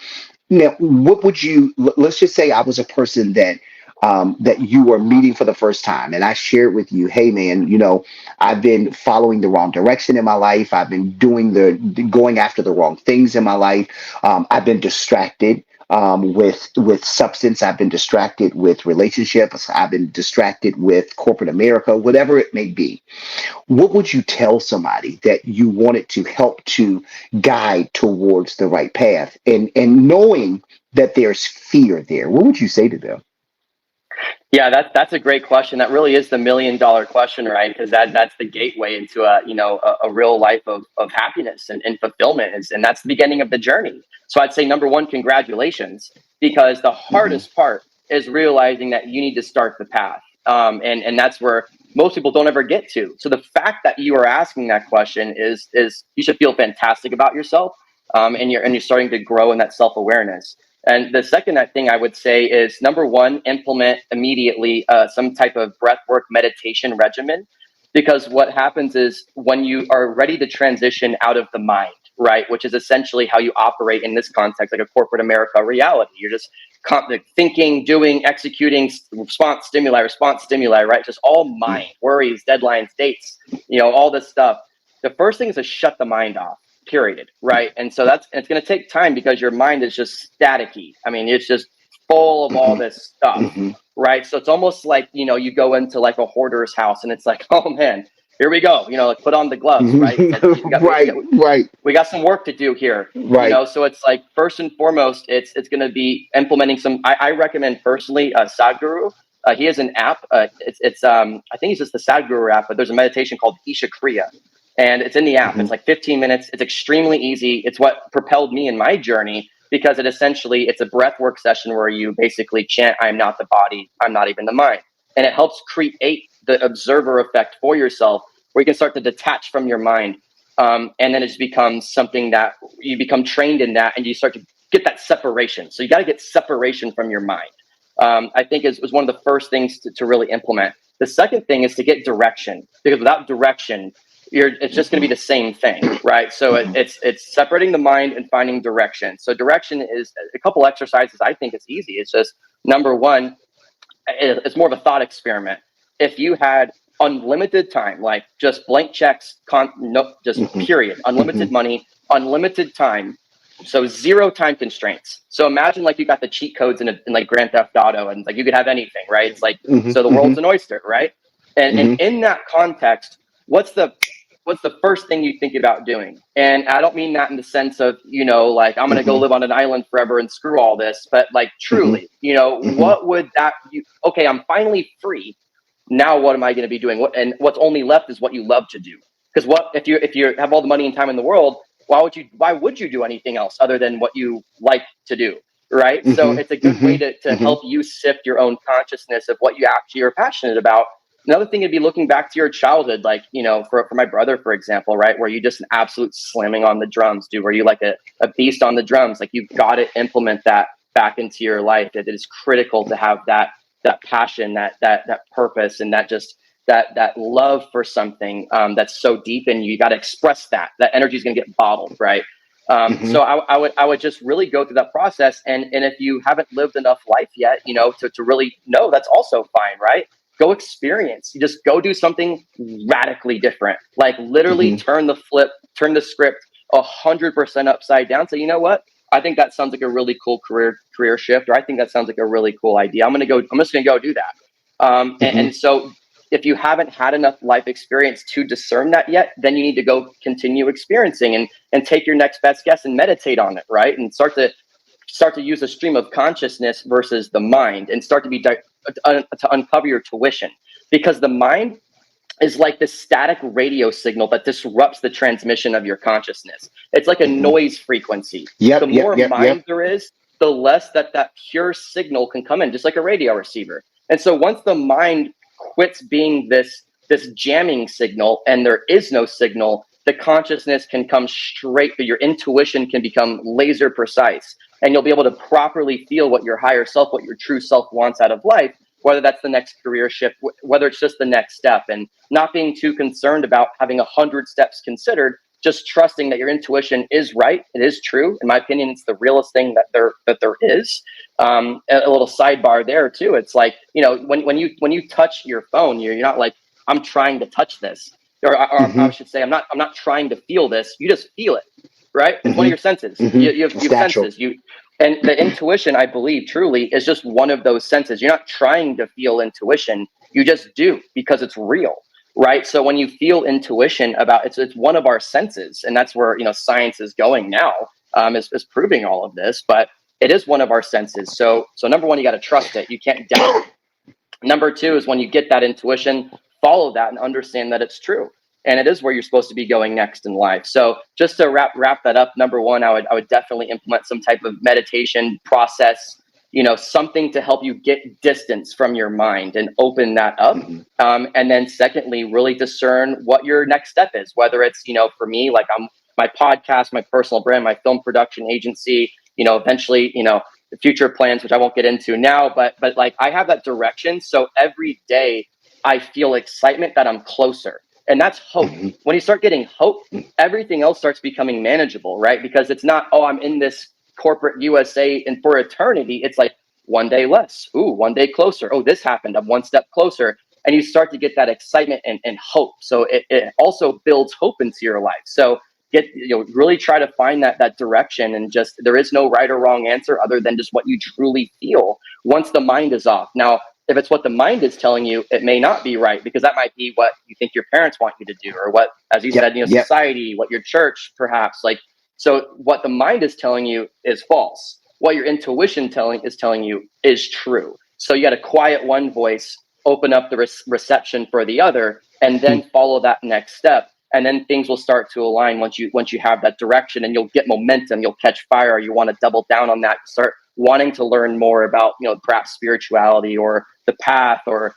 Now, what would you? Let's just say I was a person that you were meeting for the first time, and I shared with you, hey man, I've been following the wrong direction in my life. I've been doing the going after the wrong things in my life. I've been distracted with substance. I've been distracted with relationships. I've been distracted with corporate America, whatever it may be. What would you tell somebody that you wanted to help to guide towards the right path, and knowing that there's fear there? What would you say to them? Yeah, that's a great question. That really is the $1 million question, right? Because that's the gateway into a real life of happiness and fulfillment, and that's the beginning of the journey. So I'd say number one, congratulations, because the Hmm. hardest part is realizing that you need to start the path, and that's where most people don't ever get to. So the fact that you are asking that question is you should feel fantastic about yourself, and you're starting to grow in that self awareness. And the second thing I would say is number one, implement immediately some type of breathwork meditation regimen. Because what happens is when you are ready to transition out of the mind, right, which is essentially how you operate in this context, like a corporate America reality, you're just like, thinking, doing, executing, response, stimuli, right? Just all mind, worries, deadlines, dates, all this stuff. The first thing is to shut the mind off, period, right? And so it's going to take time because your mind is just staticky. I mean, it's just full of all Hmm. this stuff, Hmm. right? So it's almost like, you go into like a hoarder's house and it's like, oh man, here we go, like put on the gloves, right? It's like we got we, we Right, got right, we got some work to do here. right. So it's like first and foremost, it's going to be implementing some. I recommend personally Sadhguru. He has an app. It's I think it's just the Sadhguru app, but there's a meditation called Isha Kriya, and it's in the app. It's Hmm. like 15 minutes. It's extremely easy. It's what propelled me in my journey because it's a breath work session where you basically chant, "I am not the body. I'm not even the mind," and it helps create the observer effect for yourself, where you can start to detach from your mind, and then it just becomes something that you become trained in that, and you start to get that separation. So you got to get separation from your mind. I think is one of the first things to really implement. The second thing is to get direction, because without direction, it's just going to be the same thing, right? So it's separating the mind and finding direction. So direction is a couple exercises. I think it's easy. It's just number one, it's more of a thought experiment. If you had unlimited time, like just blank checks, no, just period, unlimited money, unlimited time, so zero time constraints. So imagine like you got the cheat codes in like Grand Theft Auto, and like you could have anything, right? It's like, so the world's an oyster, right? And in that context, what's the first thing you think about doing? And I don't mean that in the sense of, like I'm going to go live on an island forever and screw all this, but like truly, what would that, okay, I'm finally free. Now what am I going to be doing? What's only left is what you love to do. Because if you have all the money and time in the world, why would you do anything else other than what you like to do? Right. So it's a good way to help you sift your own consciousness of what you actually are passionate about. Another thing would be looking back to your childhood, like, for my brother, for example, right, where you just an absolute slamming on the drums, dude, where you like a beast on the drums, like you've got to implement that back into your life. That it is critical to have that passion, that purpose, and that love for something that's so deep, and you got to express that energy is going to get bottled, right? So I would just really go through that process, and if you haven't lived enough life yet, to really know, that's also fine, right? Go experience. You just go do something radically different, like literally turn the script 100% upside down. So you know what? I think that sounds like a really cool career shift, or I think that sounds like a really cool idea. I'm just gonna go do that. And so if you haven't had enough life experience to discern that yet, then you need to go continue experiencing and take your next best guess and meditate on it, right? And start to use a stream of consciousness versus the mind, and start to uncover your tuition, because the mind is like this static radio signal that disrupts the transmission of your consciousness. It's like a noise frequency. The more mind there is, the less that pure signal can come in, just like a radio receiver. And so once the mind quits being this jamming signal and there is no signal, the consciousness can come straight, your intuition can become laser precise, and you'll be able to properly feel what your higher self, what your true self wants out of life, whether that's the next career shift, whether it's just the next step, and not being too concerned about having 100 steps considered, just trusting that your intuition is right. It is true. In my opinion, it's the realest thing that there is. A little sidebar there too. It's like, when you touch your phone, you're not like, I'm trying to touch this, or I should say, I'm not trying to feel this. You just feel it, right? It's one of your senses. You have senses. And the intuition, I believe, truly is just one of those senses. You're not trying to feel intuition. You just do, because it's real, right? So when you feel intuition it's one of our senses, and that's where, science is going now, is proving all of this, but it is one of our senses. So number one, you got to trust it. You can't doubt it. Number two is when you get that intuition, follow that and understand that it's true. And it is where you're supposed to be going next in life. So just to wrap that up, number one, I would definitely implement some type of meditation process, something to help you get distance from your mind and open that up. And then secondly, really discern what your next step is, whether it's, for me, like my podcast, my personal brand, my film production agency, eventually, the future plans, which I won't get into now, but like I have that direction. So every day I feel excitement that I'm closer. And that's hope. When you start getting hope, everything else starts becoming manageable, right? Because it's not, I'm in this corporate USA and for eternity. It's like one day less. Ooh, one day closer. Oh, this happened. I'm one step closer. And you start to get that excitement and hope. So it also builds hope into your life. So really try to find that direction, and just, there is no right or wrong answer other than just what you truly feel once the mind is off. Now, if it's what the mind is telling you, it may not be right, because that might be what you think your parents want you to do, or what, as you said, society, what your church, perhaps. Like, so what the mind is telling you is false. What your intuition is telling you is true. So you got to quiet one voice, open up the reception for the other, and then follow that next step. And then things will start to align once you have that direction, and you'll get momentum. You'll catch fire. You want to double down on that. Start wanting to learn more about, perhaps spirituality or the path, or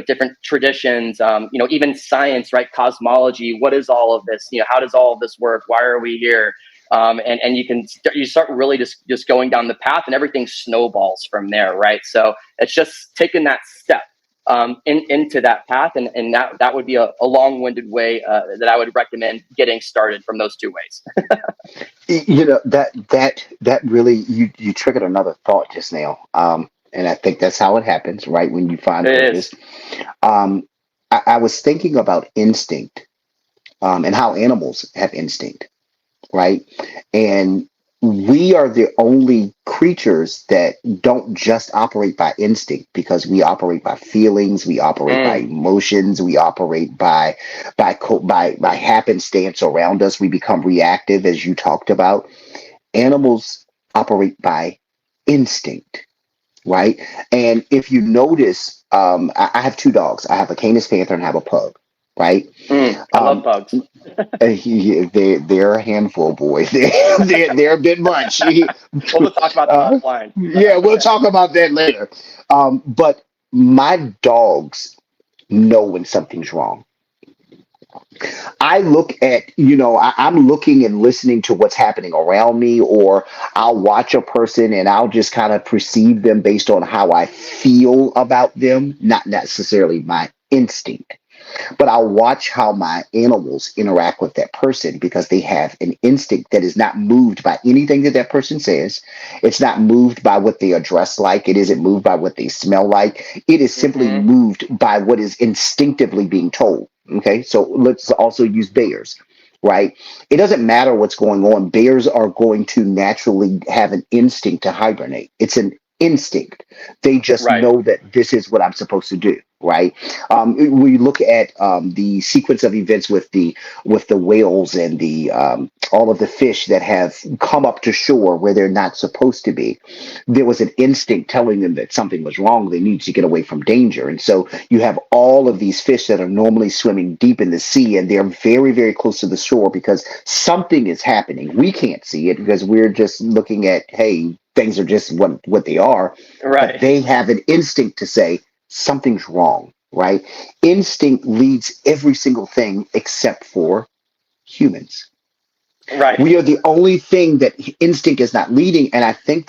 different traditions, even science, right? Cosmology. What is all of this? How does all of this work? Why are we here? And you start really just going down the path, and everything snowballs from there, right? So it's just taking that step into that path, and that would be a long-winded way that I would recommend getting started from those two ways. You know, that really, you triggered another thought just now. And I think that's how it happens, right? When you find It purpose. is. Um, I was thinking about instinct, and how animals have instinct, right? And we are the only creatures that don't just operate by instinct, because we operate by feelings, we operate by Mm, emotions, we operate by happenstance around us. We become reactive, as you talked about. Animals operate by instinct, right? And if you notice, I have two dogs. I have a Canis Panther and I have a pug, right? I love Um, pugs. they're a handful, boy. They're a bit much. We'll talk about that uh, offline. yeah, we'll talk about that later. But my dogs know when something's wrong. I look at, I'm looking and listening to what's happening around me, or I'll watch a person and I'll just kind of perceive them based on how I feel about them, not necessarily my instinct. But I'll watch how my animals interact with that person, because they have an instinct that is not moved by anything that that person says. It's not moved by what they are dressed like. It isn't moved by what they smell like. It is simply Hmm. moved by what is instinctively being told. Okay, so let's also use bears, right? It doesn't matter what's going on. Bears are going to naturally have an instinct to hibernate. It's an instinct. They just Right. know that this is what I'm supposed to do, right? We look at the sequence of events with the whales and the all of the fish that have come up to shore where they're not supposed to be. There was an instinct telling them that something was wrong. They needed to get away from danger, and so you have all of these fish that are normally swimming deep in the sea, and they're very, very close to the shore because something is happening. We can't see it because we're just looking at, hey, things are just what they are, but Right. they have an instinct to say something's wrong, right? Instinct leads every single thing except for humans. Right. We are the only thing that instinct is not leading, and I think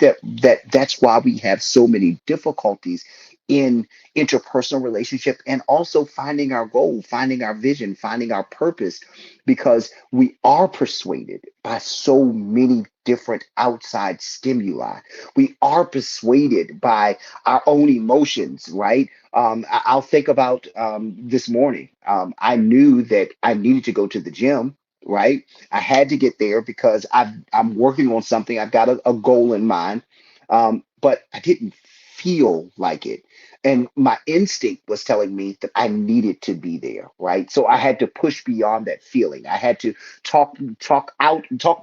that's why we have so many difficulties in interpersonal relationship, and also finding our goal, finding our vision, finding our purpose, because we are persuaded by so many different outside stimuli. We are persuaded by our own emotions, right? I'll think about this morning. I knew that I needed to go to the gym, right? I had to get there because I'm working on something. I've got a goal in mind, but I didn't feel like it. And my instinct was telling me that I needed to be there, right? So I had to push beyond that feeling. I had to talk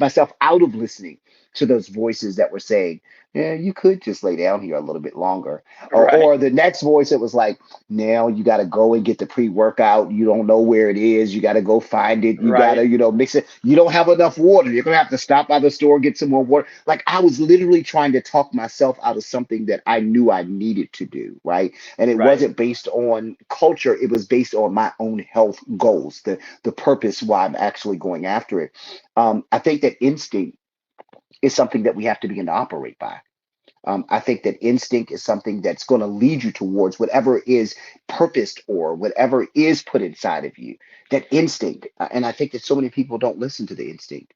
myself out of listening to those voices that were saying, "Yeah, you could just lay down here a little bit longer," Right. or the next voice that was like, "Now you got to go and get the pre-workout. You don't know where it is. You got to go find it. You got Right. to, mix it. You don't have enough water. You're gonna have to stop by the store, get some more water." Like, I was literally trying to talk myself out of something that I knew I needed to do, right? And it Right. wasn't based on culture. It was based on my own health goals, the purpose why I'm actually going after it. I think that instinct is something that we have to begin to operate by. I think that instinct is something that's going to lead you towards whatever is purposed or whatever is put inside of you. That instinct. And I think that so many people don't listen to the instinct.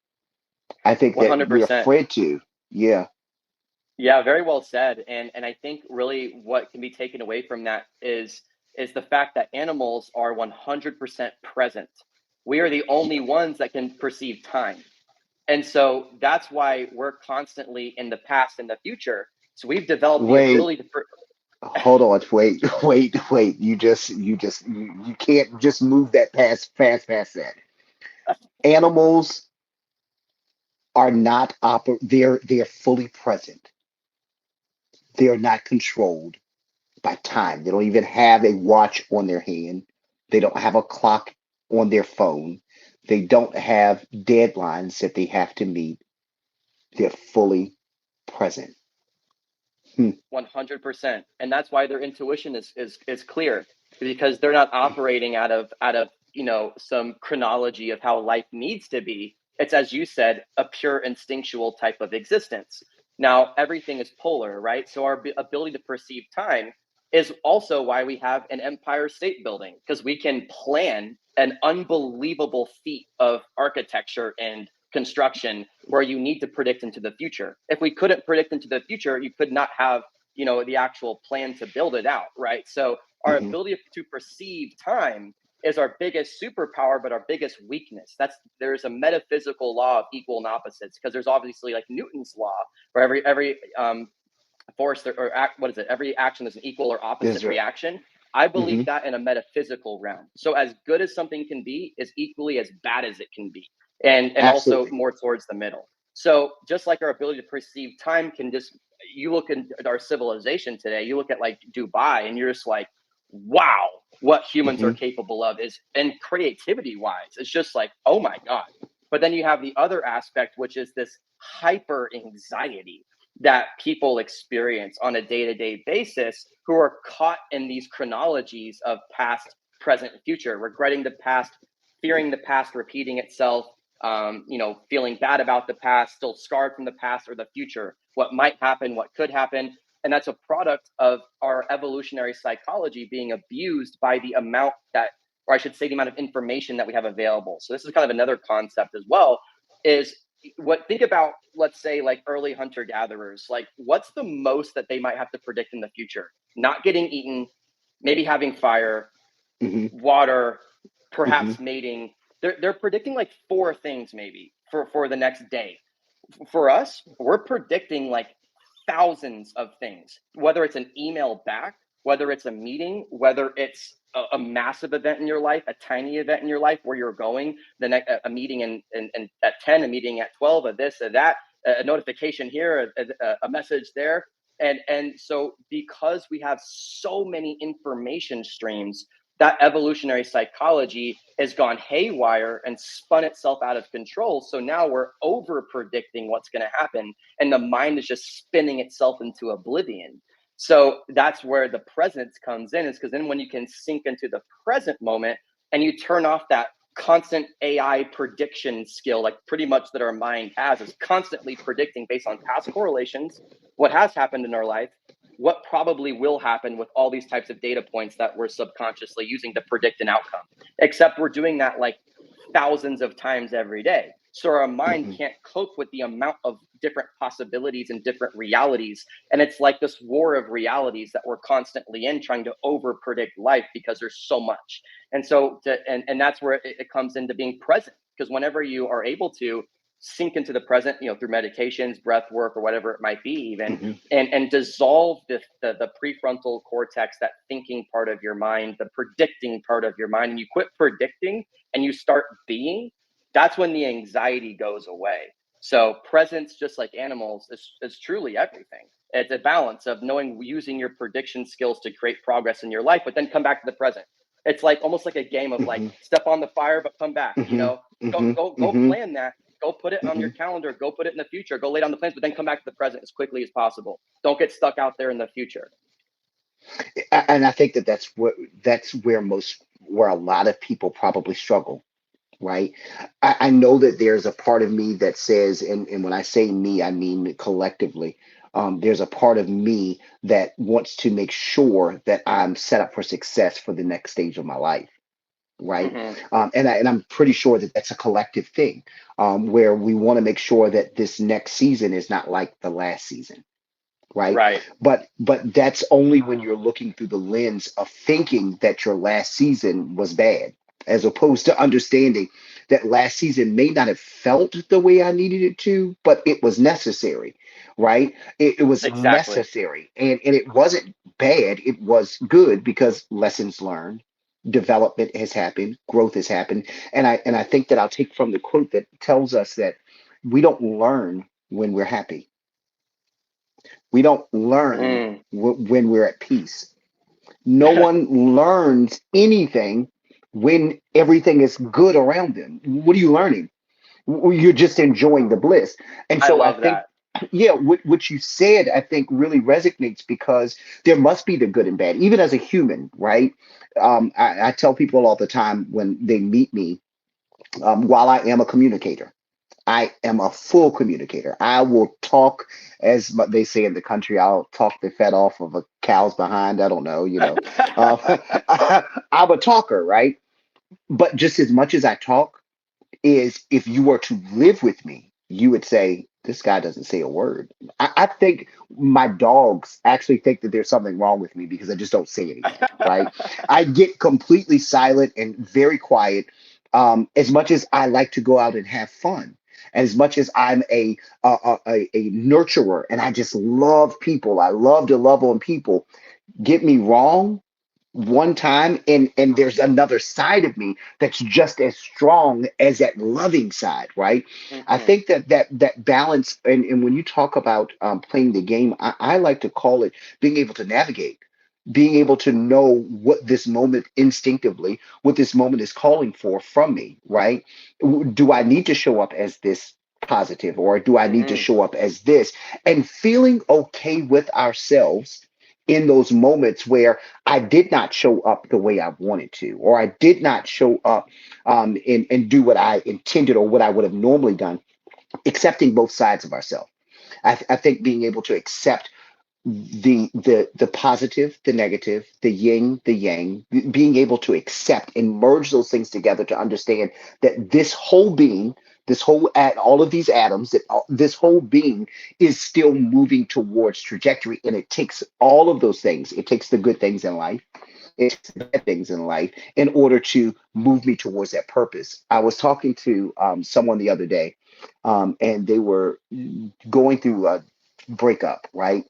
I think that we're 100%. afraid to. Yeah. Yeah, very well said. And I think really what can be taken away from that is the fact that animals are 100% present. We are the only ones that can perceive time. And so that's why we're constantly in the past and the future. So we've developed the Wait. ability to Hold on. Wait. Wait. You can't just move that past that. Animals are not they're fully present. They are not controlled by time. They don't even have a watch on their hand. They don't have a clock on their phone. They don't have deadlines that they have to meet. They're fully present. Hmm. 100%. And that's why their intuition is clear, because they're not operating out of some chronology of how life needs to be. it's, as you said, a pure instinctual type of existence. Now, everything is polar, right? So our ability to perceive time is also why we have an empire state building, because we can plan an unbelievable feat of architecture and construction where you need to predict into the future. If we couldn't predict into the future, you could not have, the actual plan to build it out, right? So our Hmm. ability to perceive time is our biggest superpower, but our biggest weakness. There's a metaphysical law of equal and opposites, because there's obviously like Newton's law, where every force or act, what is it? Every action is an equal or opposite That's right. reaction. I Hmm. believe that in a metaphysical realm. So as good as something can be is equally as bad as it can be, and also Absolutely. more towards the middle. So just like our ability to perceive time can just, you look at our civilization today, you look at like Dubai, and you're just like, wow, what humans are Hmm. capable of is, and creativity wise, it's just like, oh my god. But then you have the other aspect, which is this hyper anxiety that people experience on a day-to-day basis, who are caught in these chronologies of past, present, and future, regretting the past, fearing the past repeating itself, feeling bad about the past, still scarred from the past or the future, what might happen, what could happen. And that's a product of our evolutionary psychology being abused by the amount that, or I should say, the amount of information that we have available. So this is kind of another concept as well, is what, think about, let's say, like early hunter gatherers, like what's the most that they might have to predict in the future? Not getting eaten, maybe having fire, Hmm. water, Hmm. perhaps mating. They're predicting like four things maybe for the next day. For us, we're predicting like thousands of things, whether it's an email back, whether it's a meeting, whether it's a massive event in your life, a tiny event in your life where you're going, the next, a meeting in at 10, a meeting at 12, a this, a that, a notification here, a message there. And so because we have so many information streams, that evolutionary psychology has gone haywire and spun itself out of control. So now we're over predicting what's going to happen, and the mind is just spinning itself into oblivion. So that's where the presence comes in, is because then when you can sink into the present moment and you turn off that constant AI prediction skill, like pretty much that our mind has, is constantly predicting based on past correlations, what has happened in our life, what probably will happen with all these types of data points that we're subconsciously using to predict an outcome. Except we're doing that like thousands of times every day. So our mind Hmm. can't cope with the amount of different possibilities and different realities. And it's like this war of realities that we're constantly in, trying to over predict life because there's so much. And so, and that's where it comes into being present. Because whenever you are able to sink into the present, through meditations, breath work, or whatever it might be, even, Hmm. and dissolve the prefrontal cortex, that thinking part of your mind, the predicting part of your mind, and you quit predicting and you start being, that's when the anxiety goes away. So presence, just like animals, is truly everything. It's a balance of knowing, using your prediction skills to create progress in your life, but then come back to the present. It's like almost like a game of like, Hmm. step on the fire but come back. Hmm. Go Hmm. go Hmm. plan that. Go put it on your calendar. Go put it in the future. Go lay down the plans, but then come back to the present as quickly as possible. Don't get stuck out there in the future. And I think that that's where a lot of people probably struggle, right? I know that there's a part of me that says, and when I say me, I mean collectively. There's a part of me that wants to make sure that I'm set up for success for the next stage of my life, right? Hmm. And I'm pretty sure that that's a collective thing, where we want to make sure that this next season is not like the last season, right? Right. But that's only when you're looking through the lens of thinking that your last season was bad, as opposed to understanding that last season may not have felt the way I needed it to, but it was necessary, right? It was Exactly. necessary, and it wasn't bad. It was good because lessons learned, development has happened, growth has happened, and I think that I'll take from the quote that tells us that we don't learn when we're happy. We don't learn Mm. when we're at peace. No one learns anything when everything is good around them. What are you learning? You're just enjoying the bliss. And I so I love think, that. yeah, what you said, I think really resonates because there must be the good and bad, even as a human, right? I tell people all the time when they meet me, while I am a communicator. I am a full communicator. I will talk, as they say in the country, I'll talk the fat off of a cow's behind. I don't know, I'm a talker, right? But just as much as I talk, is if you were to live with me, you would say, this guy doesn't say a word. I think my dogs actually think that there's something wrong with me because I just don't say anything, right? I get completely silent and very quiet. As much as I like to go out and have fun, as much as I'm a nurturer and I just love people, I love to love on people. Get me wrong, one time, and there's another side of me that's just as strong as that loving side, right? I Hmm. think that balance, and when you talk about playing the game, I like to call it being able to navigate, being able to know what this moment instinctively, what this moment is calling for from me, right? Do I need to show up as this positive, or do I need to Hmm. show up as this? And feeling okay with ourselves in those moments where I did not show up the way I wanted to, or I did not show up and do what I intended or what I would have normally done, accepting both sides of ourselves. I think being able to accept the positive, the negative, the yin, the yang, being able to accept and merge those things together to understand that this whole being, this whole all of these atoms, that this whole being is still moving towards trajectory, and it takes all of those things. It takes the good things in life, it takes the bad things in life, in order to move me towards that purpose. I was talking to someone the other day, and they were going through a breakup, right?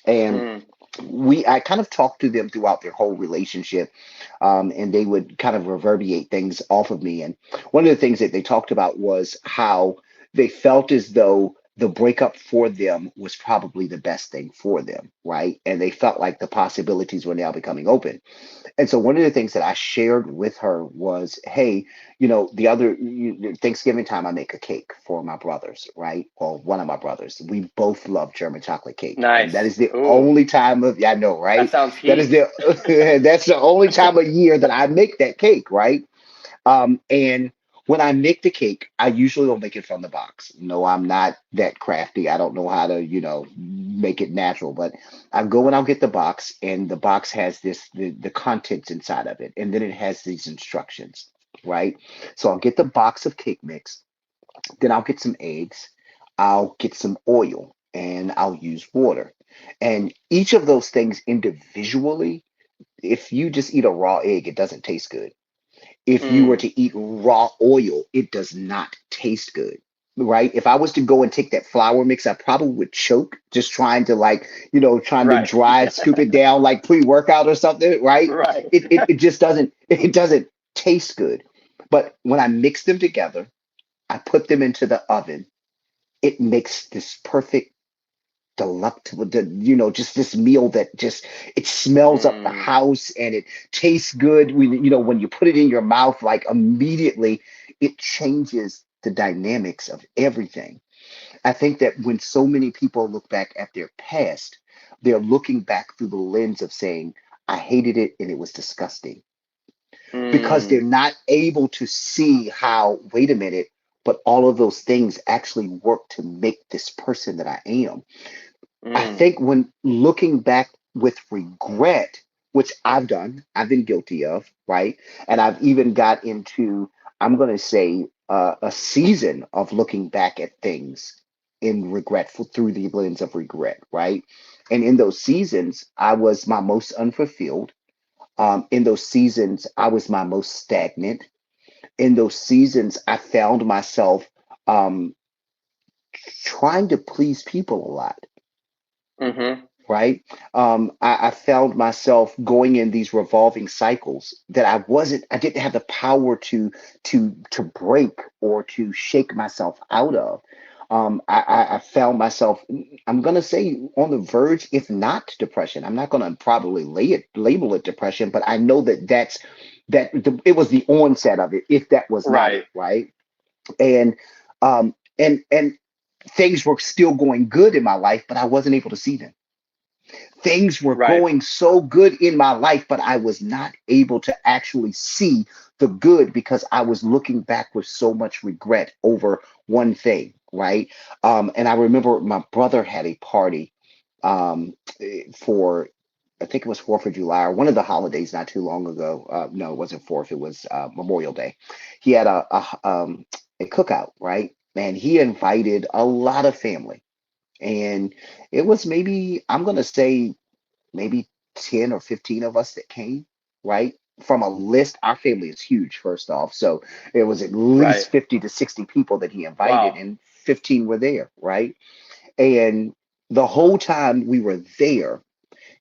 And Mm. I kind of talked to them throughout their whole relationship, and they would kind of reverberate things off of me. And one of the things that they talked about was how they felt as though the breakup for them was probably the best thing for them, right? And they felt like the possibilities were now becoming open. And so one of the things that I shared with her was, hey, Thanksgiving time, I make a cake for my brothers, right? Well, one of my brothers. We both love German chocolate cake, and that Nice. is the Ooh, only time of, yeah, I know, that right? sounds That is heat. the that's the only time of year that I make that cake, right? And when I make the cake, I usually don't make it from the box. No, I'm not that crafty. I don't know how to, make it natural. But I go and I'll get the box, and the box has the contents inside of it, and then it has these instructions, right? So I'll get the box of cake mix, then I'll get some eggs, I'll get some oil, and I'll use water. And each of those things individually, if you just eat a raw egg, it doesn't taste good. If you were Mm. to eat raw oil, it does not taste good. Right? If I was to go and take that flour mix, I probably would choke just trying to, like, trying to Right. dry scoop it down like pre-workout or something, right? Right. It just doesn't taste good. But when I mix them together, I put them into the oven, it makes this perfect delectable, just this meal that just, it smells up the Mm. house and it tastes good. When you put it in your mouth, like, immediately it changes the dynamics of everything. I think that when so many people look back at their past, they're looking back through the lens of saying, I hated it and it was disgusting, because they're Mm. not able to see how, wait a minute, but all of those things actually work to make this person that I am. I Mm. think when looking back with regret, which I've been guilty of, right? And I've even got into, I'm going to say, a season of looking back at things in regretful through the lens of regret, right? And in those seasons, I was my most unfulfilled. In those seasons, I was my most stagnant. In those seasons, I found myself um, trying to please people a lot, Mhm. right? I found myself going in these revolving cycles that I didn't have the power to break or to shake myself out of. I found myself, I'm going to say, on the verge, if not depression. I'm not going to probably label it depression, but I know it was the onset of it, if that was not it, Right. right? And and things were still going good in my life, but I wasn't able to see them. Things were Right. going so good in my life, but I was not able to actually see the good because I was looking back with so much regret over one thing, right? And I remember my brother had a party for, I think it was 4th of July or one of the holidays not too long ago. No, it wasn't 4th, it was Memorial Day. He had a cookout, right? And he invited a lot of family. And it was maybe, I'm going to say, maybe 10 or 15 of us that came, right? From a list, our family is huge, first off. So it was at Right. least 50 to 60 people that he invited, Wow. and 15 were there, right? And the whole time we were there,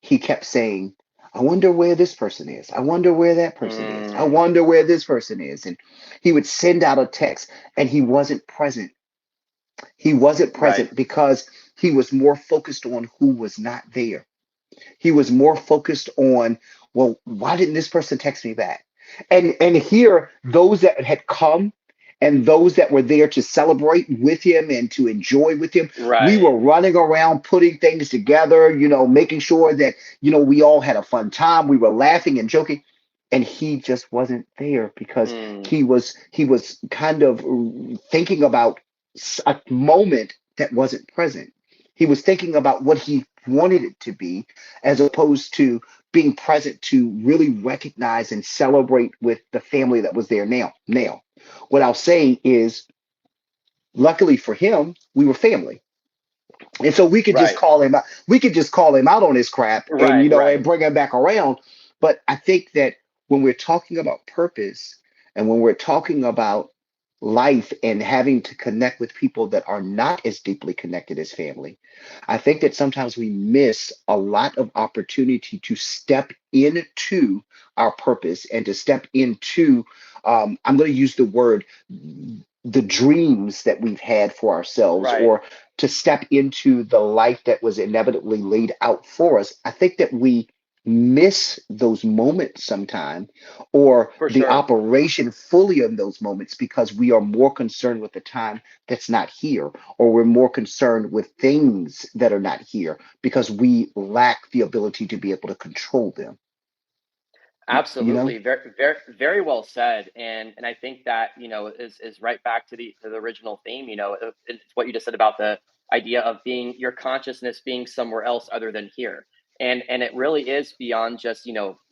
he kept saying, I wonder where this person is. I wonder where that person is. I Mm, wonder where this person is. And he would send out a text and he wasn't present. He wasn't right. present because he was more focused on who was not there. He was more focused on, well, why didn't this person text me back? And here, those that had come and those that were there to celebrate with him and to enjoy with him, we Right. were running around putting things together, making sure that, we all had a fun time. We were laughing and joking. And he just wasn't there because Mm, he was kind of thinking about a moment that wasn't present. He was thinking about what he wanted it to be, as opposed to being present to really recognize and celebrate with the family that was there now. Now, what I'll say is, luckily for him, we were family. And so we could just right. call him out. We could just call him out on his crap and, Right. Right. and bring him back around. But I think that when we're talking about purpose and when we're talking about life and having to connect with people that are not as deeply connected as family, I think that sometimes we miss a lot of opportunity to step into our purpose and to step into, I'm going to use the word, the dreams that we've had for ourselves, Right. or to step into the life that was inevitably laid out for us. I think that we miss those moments sometime, or For the sure. operation fully of those moments, because we are more concerned with the time that's not here, or we're more concerned with things that are not here because we lack the ability to be able to control them, you know? Absolutely. Very, very, very well said. And I think that, is right back to the original theme, it's what you just said about the idea of being your consciousness being somewhere else other than here. And it really is beyond just,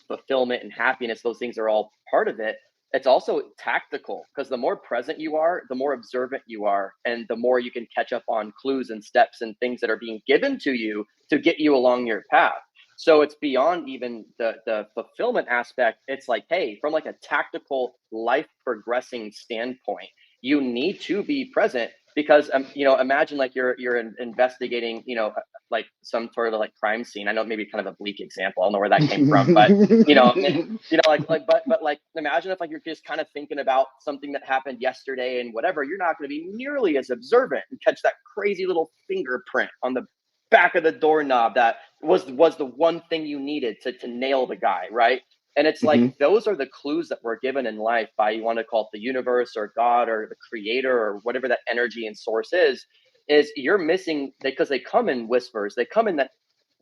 fulfillment and happiness. Those things are all part of it. It's also tactical, because the more present you are, the more observant you are, and the more you can catch up on clues and steps and things that are being given to you to get you along your path. So it's beyond even the fulfillment aspect. It's like, hey, from like a tactical life progressing standpoint, you need to be present, because imagine like you're investigating, like some sort of like crime scene. I know maybe kind of a bleak example. I don't know where that came from, but but like imagine if like you're just kind of thinking about something that happened yesterday and whatever. You're not going to be nearly as observant and catch that crazy little fingerprint on the back of the doorknob that was the one thing you needed to nail the guy, right? And it's like Mhm. those are the clues that we're given in life by, you want to call it the universe or God or the creator or whatever that energy and source is you're missing, because they come in whispers, they come in that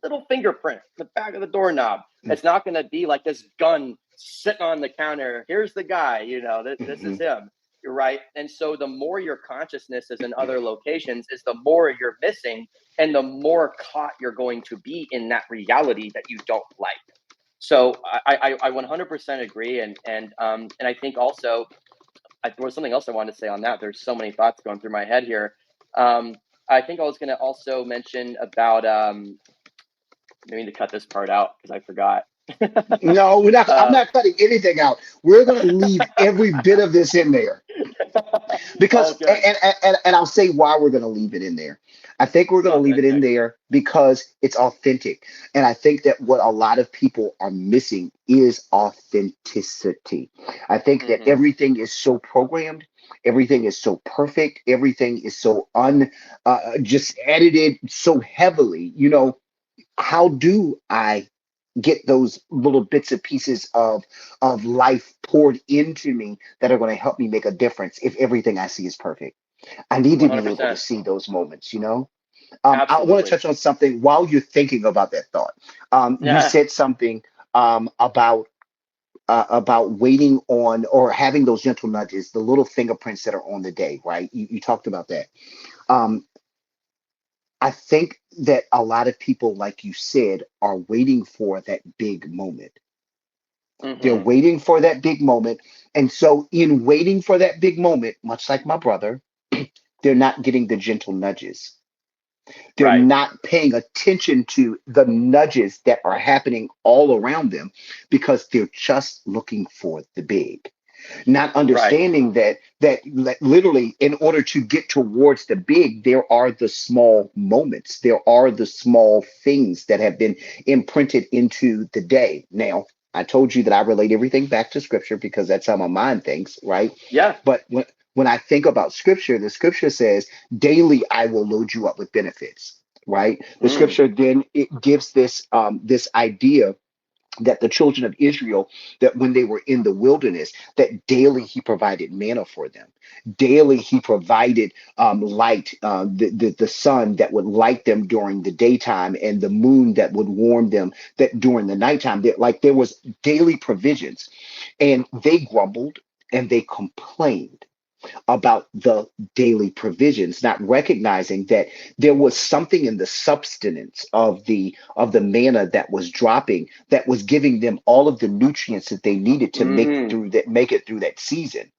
little fingerprint, the back of the doorknob. It's not going to be like this gun sitting on the counter. Here's the guy, this is Mhm. him. You're right. And so the more your consciousness is in other locations, is the more you're missing, and the more caught you're going to be in that reality that you don't like. So I 100% agree, and I think also, there was something else I wanted to say on that. There's so many thoughts going through my head here. Um, I think I was going to also mention about, maybe to cut this part out because I forgot. No, we're not. I'm uh, not cutting anything out. We're going to leave every bit of this in there. all Because good. and I'll say why we're going to leave it in there. I think we're It's going to all leave good, it in Nick. there because it's authentic. And I think that what a lot of people are missing is authenticity. I think that Hmm. everything is so programmed, everything is so perfect, everything is so just edited so heavily. How do I get those little bits and pieces of life poured into me that are going to help me make a difference if everything I see is perfect? I need to be able to 100%. see those moments. I want to Absolutely. touch on something while you're thinking about that thought. You Yeah. said something about waiting on or having those gentle nudges, the little fingerprints that are on the day, right? You talked about that. Um, I think that a lot of people, like you said, are waiting for that big moment. They're Hmm. waiting for that big moment. And so, in waiting for that big moment, much like my brother, they're not getting the gentle nudges. They're Right. not paying attention to the nudges that are happening all around them because they're just looking for the big, not Right. understanding that literally in order to get towards the big there are the small moments, there are the small things that have been imprinted into the day. Now, I told you that I relate everything back to scripture because that's how my mind thinks, right? Yeah. But when I think about scripture, the scripture says daily I will load you up with benefits, right? The Mm. scripture then it gives this idea that the children of Israel, that when they were in the wilderness, that daily he provided manna for them. Daily he provided light, the sun that would light them during the daytime and the moon that would warm them that during the nighttime. That like there was daily provisions, and they grumbled and they complained about the daily provisions, not recognizing that there was something in the substance of the manna that was dropping that was giving them all of the nutrients that they needed to Mm. make it through that season.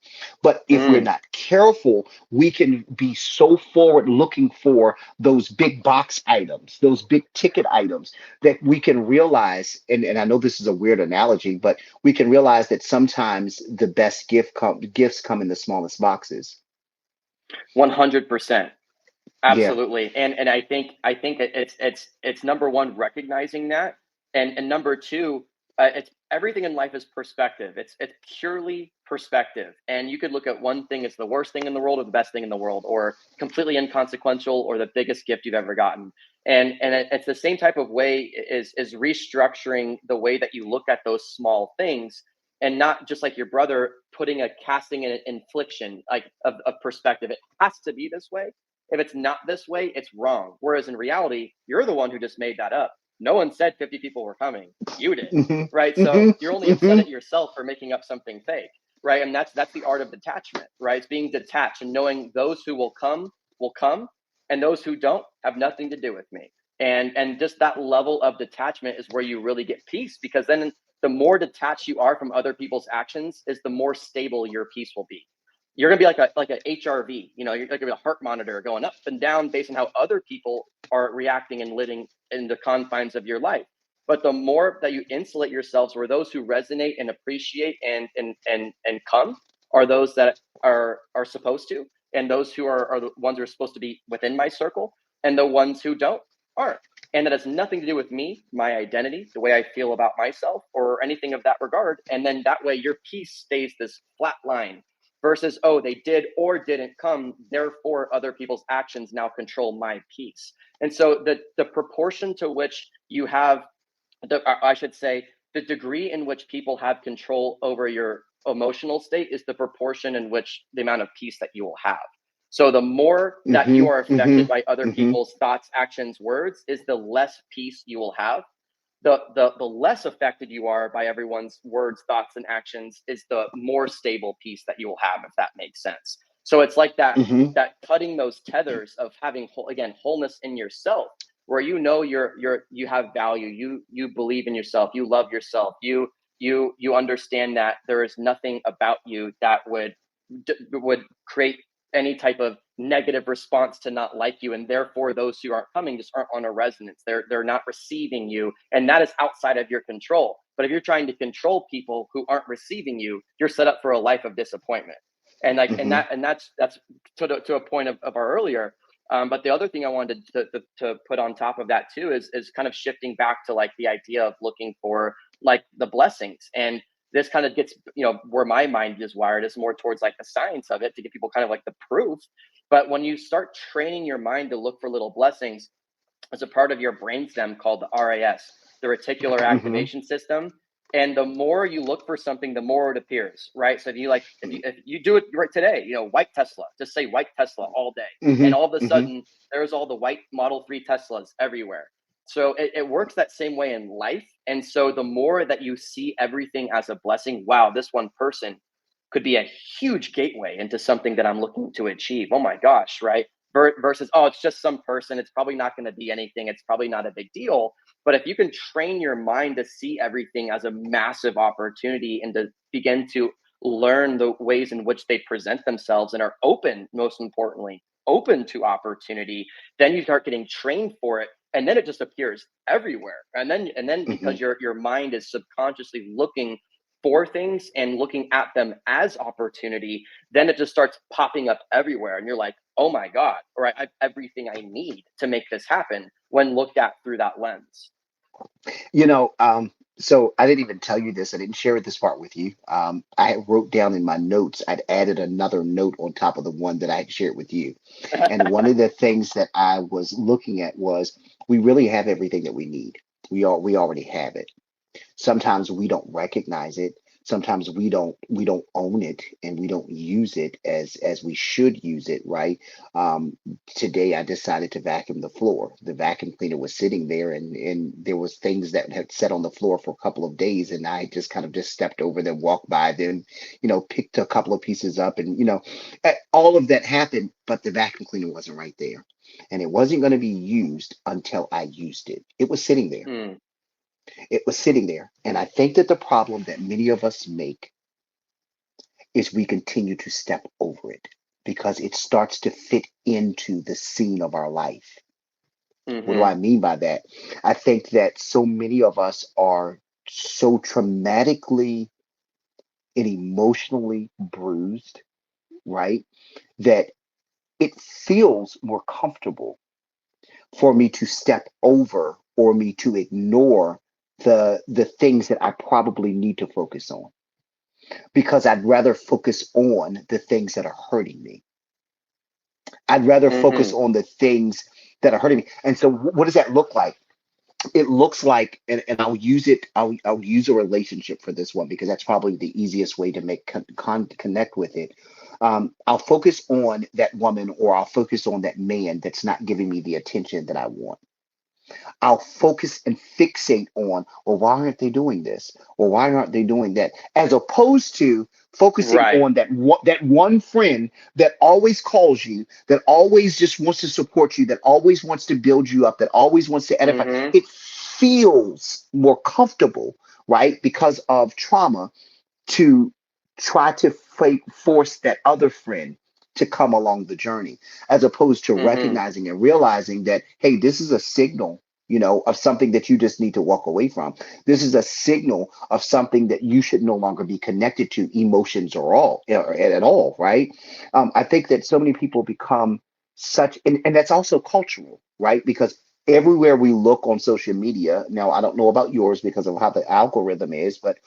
But if we're Mm. not careful, we can be so forward looking for those big box items, those big ticket items, that we can realize, and I know this is a weird analogy, but we can realize that sometimes the best gifts come in the smallest boxes. 100%. Yeah. Absolutely. And I think it's number one, recognizing that. And number two, it's everything in life is perspective. It's purely perspective. And you could look at one thing as the worst thing in the world or the best thing in the world, or completely inconsequential or the biggest gift you've ever gotten. It's the same type of way is restructuring the way that you look at those small things, and not just like your brother putting a casting an infliction like of perspective. It has to be this way. If it's not this way, it's wrong. Whereas in reality, you're the one who just made that up. No one said 50 people were coming. You did, Hmm. right? So Hmm. you're only upset Hmm. at yourself for making up something fake, right? And that's the art of detachment, right? It's being detached and knowing those who will come, and those who don't have nothing to do with me. And just that level of detachment is where you really get peace, because then the more detached you are from other people's actions, is the more stable your peace will be. You're gonna be like a HRV, you're like a heart monitor going up and down based on how other people are reacting and living in the confines of your life. But the more that you insulate yourselves, where those who resonate and appreciate and come are those that are supposed to, and those who are the ones who are supposed to be within my circle, and the ones who don't aren't. And that has nothing to do with me, my identity, the way I feel about myself, or anything of that regard. And then that way your peace stays this flat line, versus, oh, they did or didn't come, therefore other people's actions now control my peace. And so the proportion to which you have, I should say, the degree in which people have control over your emotional state is the proportion in which the amount of peace that you will have. So the more that you Hmm. are Hmm. affected by other Hmm. people's thoughts, actions, words, is the less peace you will have. The less affected you are by everyone's words, thoughts, and actions, is the more stable peace that you will have, if that makes sense. So it's like Hmm. that cutting those tethers of having again wholeness in yourself, where you have value, you believe in yourself, you love yourself, you understand that there is nothing about you that would create any type of negative response to not like you, and therefore those who aren't coming just aren't on a resonance. They're not receiving you, and that is outside of your control. But if you're trying to control people who aren't receiving you, you're set up for a life of disappointment. And like Hmm. that's to a point of our earlier. But the other thing I wanted to put on top of that too is kind of shifting back to like the idea of looking for like the blessings. And this kind of gets, where my mind is wired is more towards like the science of it, to give people kind of like the proof. But when you start training your mind to look for little blessings, as a part of your brainstem called the RAS, the reticular Hmm. activation system, And the more you look for something, the more it appears, right? So if you do it right today, white Tesla, just say white Tesla all day, and Hmm. all of a Hmm. sudden there's all the white Model 3 Teslas everywhere. So it works that same way in life. And so the more that you see everything as a blessing, wow, this one person could be a huge gateway into something that I'm looking to achieve. Oh my gosh, right? Versus, oh, it's just some person. It's probably not going to be anything. It's probably not a big deal. But if you can train your mind to see everything as a massive opportunity and to begin to learn the ways in which they present themselves and are open, most importantly, open to opportunity, then you start getting trained for it. And then it just appears everywhere. And then Hmm. because your mind is subconsciously looking for things and looking at them as opportunity, then it just starts popping up everywhere. And you're like, oh my God, all right, I have everything I need to make this happen when looked at through that lens. You know, so I didn't even tell you this. I didn't share this part with you. I had wrote down in my notes, I'd added another note on top of the one that I had shared with you. And one of the things that I was looking at was we really have everything that we need. We already have it. Sometimes we don't recognize it. Sometimes we don't own it, and we don't use it as we should use it, right? Today I decided to vacuum the floor. The vacuum cleaner was sitting there, and there was things that had sat on the floor for a couple of days, and I just kind of just stepped over them, walked by them, picked a couple of pieces up, and all of that happened, but the vacuum cleaner wasn't right there, and it wasn't going to be used until I used it. It was sitting there. Mm, It was sitting there. And I think that the problem that many of us make is we continue to step over it because it starts to fit into the scene of our life. What do I mhm, mean by that? I think that so many of us are so traumatically and emotionally bruised, right? That it feels more comfortable for me to step over or me to ignore the things that I probably need to focus on because I'd rather focus on the things that are hurting me. I'd rather focus mhm. on the things that are hurting me. And so, what does that look like? It looks like, and I'll use it. I'll use a relationship for this one because that's probably the easiest way to make connect with it. I'll focus on that woman or I'll focus on that man that's not giving me the attention that I want. I'll focus and fixate on, well, why aren't they doing this? Or why aren't they doing that? As opposed to focusing Right. on that one friend that always calls you, that always just wants to support you, that always wants to build you up, that always wants to edify. Mhm. It feels more comfortable, right? Because of trauma to try to force that other friend to come along the journey, as opposed to Mhm. recognizing and realizing that, hey, this is a signal, of something that you just need to walk away from. This is a signal of something that you should no longer be connected to, emotions or all or at all, right? I think that so many people become such, and that's also cultural, right? Because everywhere we look on social media now, I don't know about yours because of how the algorithm is, but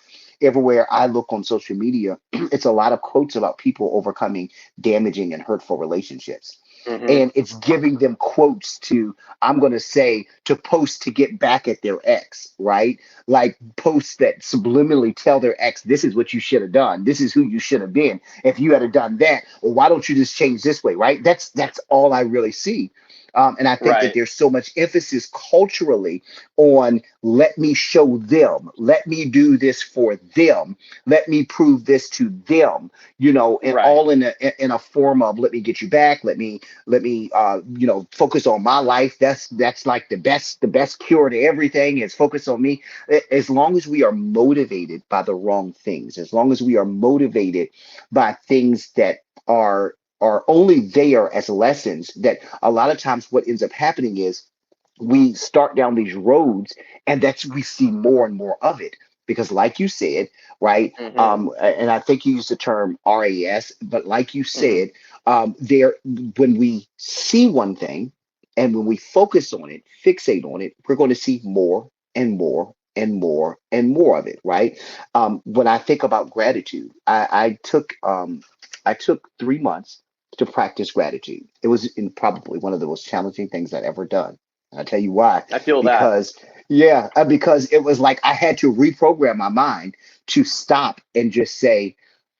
everywhere I look on social media, it's a lot of quotes about people overcoming damaging and hurtful relationships. Mhm. And it's giving them quotes to, I'm going to say, to post to get back at their ex, right? Like posts that subliminally tell their ex, this is what you should have done. This is who you should have been. If you had done that, or why don't you just change this way, right? That's all I really see. And I think that Right. there's so much emphasis culturally on let me show them, let me do this for them, let me prove this to them, and Right. all in a form of let me get you back, let me focus on my life. That's like the best cure to everything is focus on me. As long as we are motivated by the wrong things, as long as we are motivated by things that are only there as lessons, that a lot of times what ends up happening is we start down these roads and that's we see more and more of it because like you said, right, Mhm. and I think you used the term RAS, but like you Mhm. said, there when we see one thing and when we focus on it, fixate on it, we're going to see more and more and more and more of it, right? When I think about gratitude, I took 3 months to practice gratitude. It was probably one of the most challenging things I'd ever done. I'll tell you why. I feel that. Because Yeah, because it was like I had to reprogram my mind to stop and just say,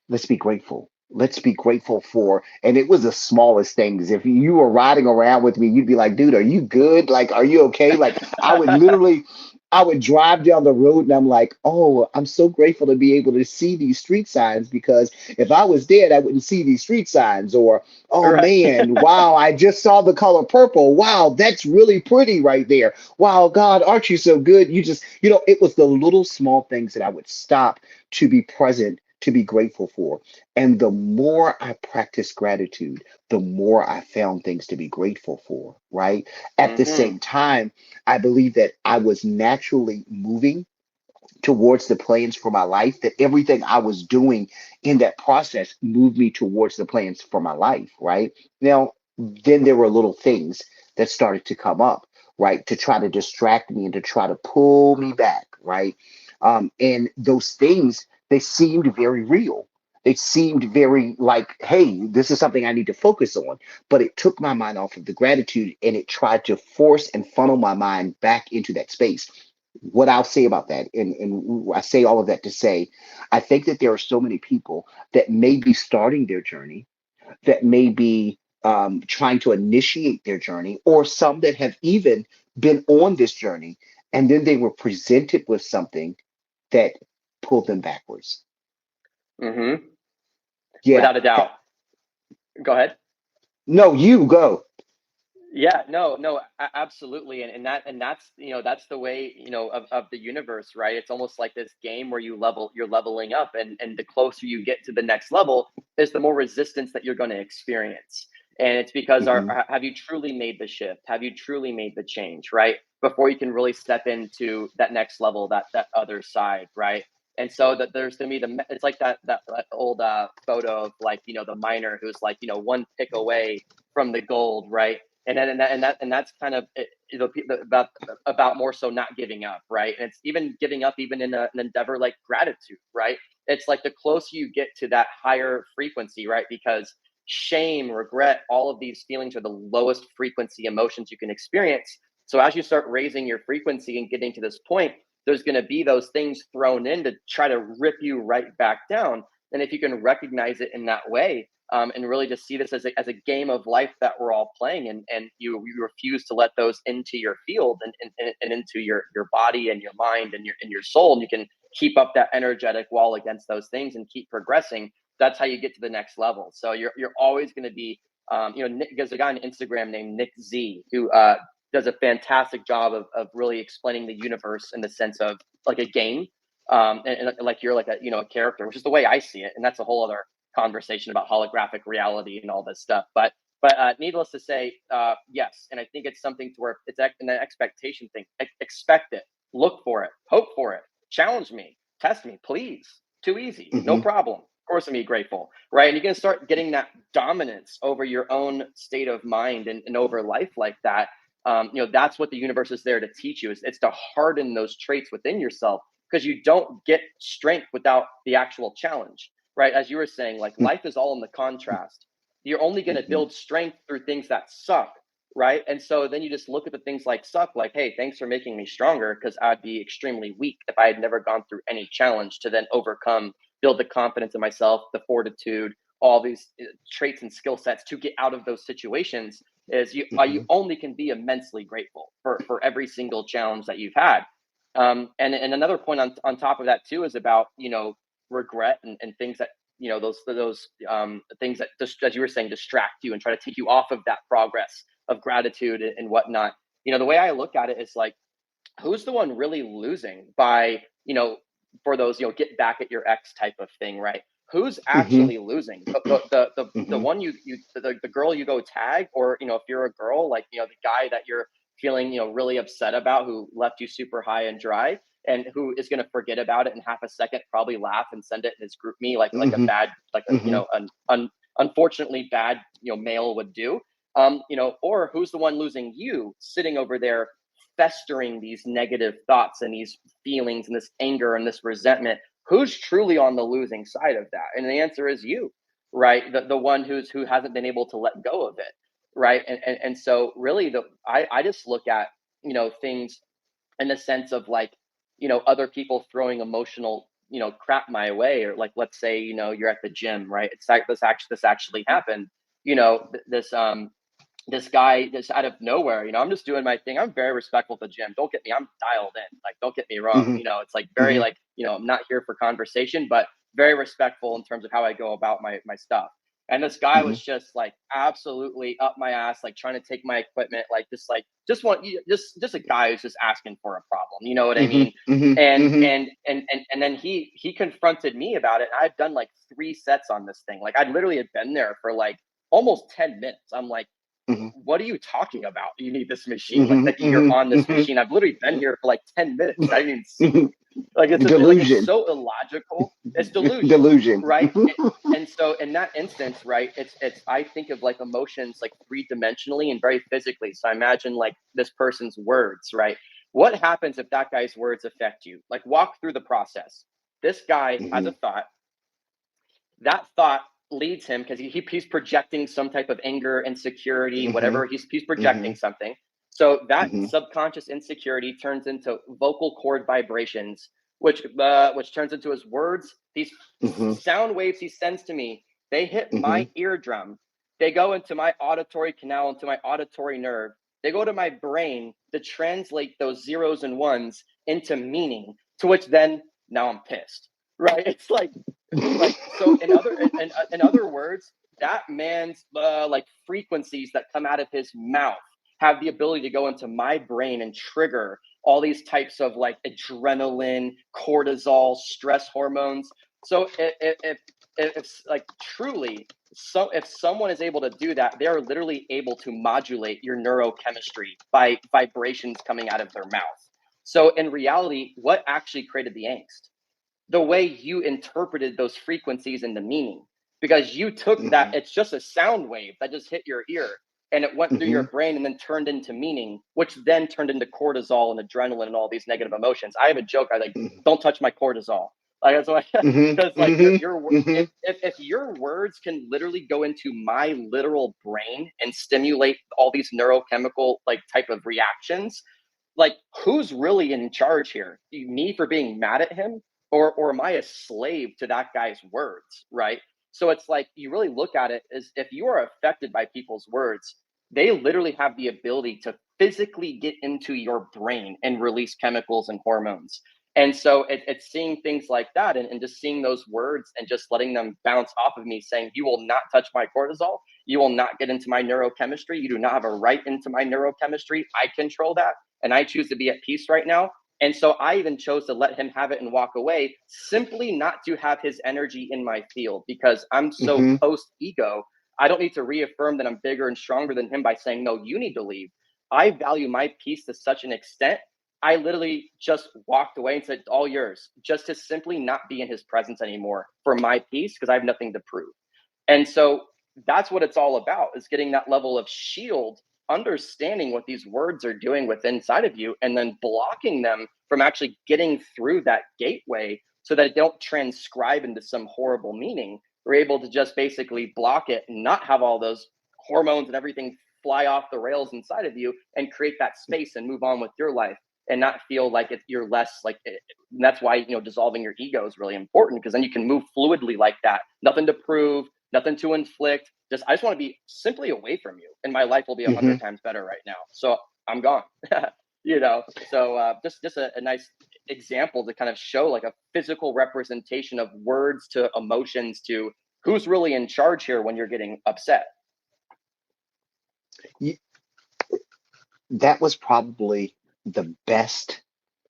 let's be grateful. Let's be grateful for, and it was the smallest things. If you were riding around with me, you'd be like, dude, are you good? Like, are you okay? Like, I would literally, I would drive down the road and I'm like, oh, I'm so grateful to be able to see these street signs because if I was dead, I wouldn't see these street signs. Or, oh Right. man, wow, I just saw the color purple. Wow, that's really pretty right there. Wow, God, aren't you so good? You just, it was the little small things that I would stop to be present, to be grateful for. And the more I practiced gratitude, the more I found things to be grateful for, right? At the Hmm. same time, I believe that I was naturally moving towards the plans for my life, that everything I was doing in that process moved me towards the plans for my life, right? Now, then there were little things that started to come up, right, to try to distract me and to try to pull me back, right? And those things, they seemed very real. They seemed very like, hey, this is something I need to focus on. But it took my mind off of the gratitude and it tried to force and funnel my mind back into that space. What I'll say about that, and I say all of that to say, I think that there are so many people that may be starting their journey, that may be trying to initiate their journey, or some that have even been on this journey, and then they were presented with something that pulled them backwards. Hmm. Yeah. Without a doubt. Go ahead. No, you go. Yeah, no, no, absolutely, and that's that's the way of the universe, right? It's almost like this game where you're leveling up, and the closer you get to the next level, is the more resistance that you're going to experience, and it's because Hmm. have you truly made the shift? Have you truly made the change, right? Before you can really step into that next level, that other side, right? And so that there's to me it's like that old photo of like the miner who's like one pick away from the gold, right? And that's kind of about more so not giving up, right? And it's even giving up even in an endeavor like gratitude, right? It's like the closer you get to that higher frequency, right? Because shame, regret, all of these feelings are the lowest frequency emotions you can experience. So as you start raising your frequency and getting to this point, there's going to be those things thrown in to try to rip you right back down. And if you can recognize it in that way, and really just see this as a game of life that we're all playing, and you refuse to let those into your field and into your body and your mind and your soul, and you can keep up that energetic wall against those things and keep progressing. That's how you get to the next level. So you're always going to be there's a guy on Instagram named Nick Z who does a fantastic job of really explaining the universe in the sense of like a game, and like you're like a character, which is the way I see it, and that's a whole other conversation about holographic reality and all this stuff. But needless to say, yes, and I think it's something to where it's an expectation thing. Expect it, look for it, hope for it, challenge me, test me, please. Too easy, no Hmm. problem. Of course, I'm be grateful, right? And you're gonna start getting that dominance over your own state of mind and over life like that. That's what the universe is there to teach you. Is it's to harden those traits within yourself because you don't get strength without the actual challenge, right? As you were saying, like life is all in the contrast. You're only going to Hmm. build strength through things that suck, right? And so then you just look at the things like suck, like, hey, thanks for making me stronger because I'd be extremely weak if I had never gone through any challenge to then overcome, build the confidence in myself, the fortitude, all these traits and skill sets to get out of those situations. Is you Hmm. only can be immensely grateful for every single challenge that you've had. And another point on top of that too is about regret and things that those things that just as you were saying distract you and try to take you off of that progress of gratitude and whatnot. The way I look at it is like, who's the one really losing by for those get back at your ex type of thing, right? Who's Hmm. actually losing? The Hmm. one the girl you go tag, or if you're a girl, like the guy that you're feeling really upset about who left you super high and dry, and who is going to forget about it in half a second, probably laugh and send it in his group me like a Hmm. bad, like a Hmm. unfortunately bad male would do. Or who's the one losing? You sitting over there festering these negative thoughts and these feelings and this anger and this resentment. Who's truly on the losing side of that? And the answer is you, right? The one who hasn't been able to let go of it, right? And so really I just look at things in the sense of like, other people throwing emotional, crap my way, or like, let's say, you're at the gym, right? It's like this actually happened. This guy just out of nowhere, I'm just doing my thing. I'm very respectful at the gym. Don't get me, I'm dialed in. Like, don't get me wrong. Hmm. It's like very Hmm. like, I'm not here for conversation, but very respectful in terms of how I go about my stuff. And this guy Hmm. was just like absolutely up my ass, like trying to take my equipment, just want just a guy who's just asking for a problem. You know what I Hmm. mean? Hmm. And Hmm. and then he confronted me about it. And I've done like 3 sets on this thing. Like I literally had been there for like almost 10 minutes. I'm like, Hmm. what are you talking about? You need this machine. Like Hmm. that you're Hmm. on this Hmm. machine. I've literally been here for like 10 minutes. I didn't even see you. Like it's Delusion. so illogical. It's delusion, Delusion. right? And so in that instance, right, it's I think of like emotions like three-dimensionally and very physically. So I imagine like this person's words, right? What happens if that guy's words affect you? Like walk through the process. This guy has a Hmm. thought. That thought leads him because he's projecting some type of anger, insecurity, Hmm. whatever. He's projecting Hmm. something. So that Hmm. subconscious insecurity turns into vocal cord vibrations, which turns into his words. These Hmm. sound waves he sends to me, they hit Hmm. my eardrum. They go into my auditory canal, into my auditory nerve. They go to my brain to translate those zeros and ones into meaning. To which then now I'm pissed, right? It's like so in other words, that man's like frequencies that come out of his mouth have the ability to go into my brain and trigger all these types of like adrenaline, cortisol, stress hormones. So if like truly, so if someone is able to do that, they are literally able to modulate your neurochemistry by vibrations coming out of their mouth. So in reality, what actually created the angst? The way you interpreted those frequencies and the meaning, because you took that, Hmm. it's just a sound wave that just hit your ear and it went through your Hmm. brain and then turned into meaning, which then turned into cortisol and adrenaline and all these negative emotions. I have a joke, I like, don't touch my cortisol. Like that's why, Hmm. because like Hmm. your Hmm. if your words can literally go into my literal brain and stimulate all these neurochemical like type of reactions, like who's really in charge here? Me for being mad at him, or am I a slave to that guy's words, right? So it's like you really look at it as if you are affected by people's words, they literally have the ability to physically get into your brain and release chemicals and hormones. And so it's seeing things like that, and just seeing those words and just letting them bounce off of me saying, you will not touch my cortisol. You will not get into my neurochemistry. You do not have a right into my neurochemistry. I control that. And I choose to be at peace right now. And so I even chose to let him have it and walk away, simply not to have his energy in my field because I'm so Hmm. post ego. I don't need to reaffirm that I'm bigger and stronger than him by saying, no, you need to leave. I value my peace to such an extent. I literally just walked away and said, all yours, just to simply not be in his presence anymore for my peace because I have nothing to prove. And so that's what it's all about, is getting that level of shield, understanding what these words are doing with inside of you, and then blocking them from actually getting through that gateway so that it don't transcribe into some horrible meaning. We're able to just basically block it and not have all those hormones and everything fly off the rails inside of you and create that space and move on with your life and not feel like you're less like it. And that's why dissolving your ego is really important, because then you can move fluidly like that, nothing to prove, nothing to inflict. I just want to be simply away from you, and my life will be a Hmm. hundred times better right now. So I'm gone. So just a nice example to kind of show like a physical representation of words to emotions to who's really in charge here when you're getting upset. That was probably the best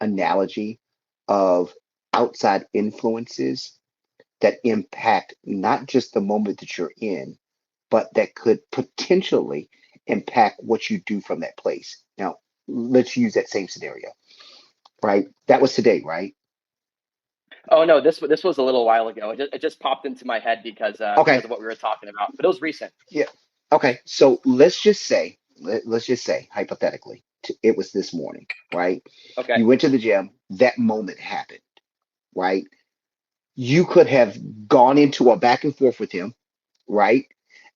analogy of outside influences that impact not just the moment that you're in, but that could potentially impact what you do from that place. Now, let's use that same scenario, right? That was today, right? Oh no, this was a little while ago. It just popped into my head Okay. because of what we were talking about, but it was recent. Yeah. Okay. So let's just say, hypothetically, it was this morning, right? Okay. You went to the gym, that moment happened, right? You could have gone into a back and forth with him, right?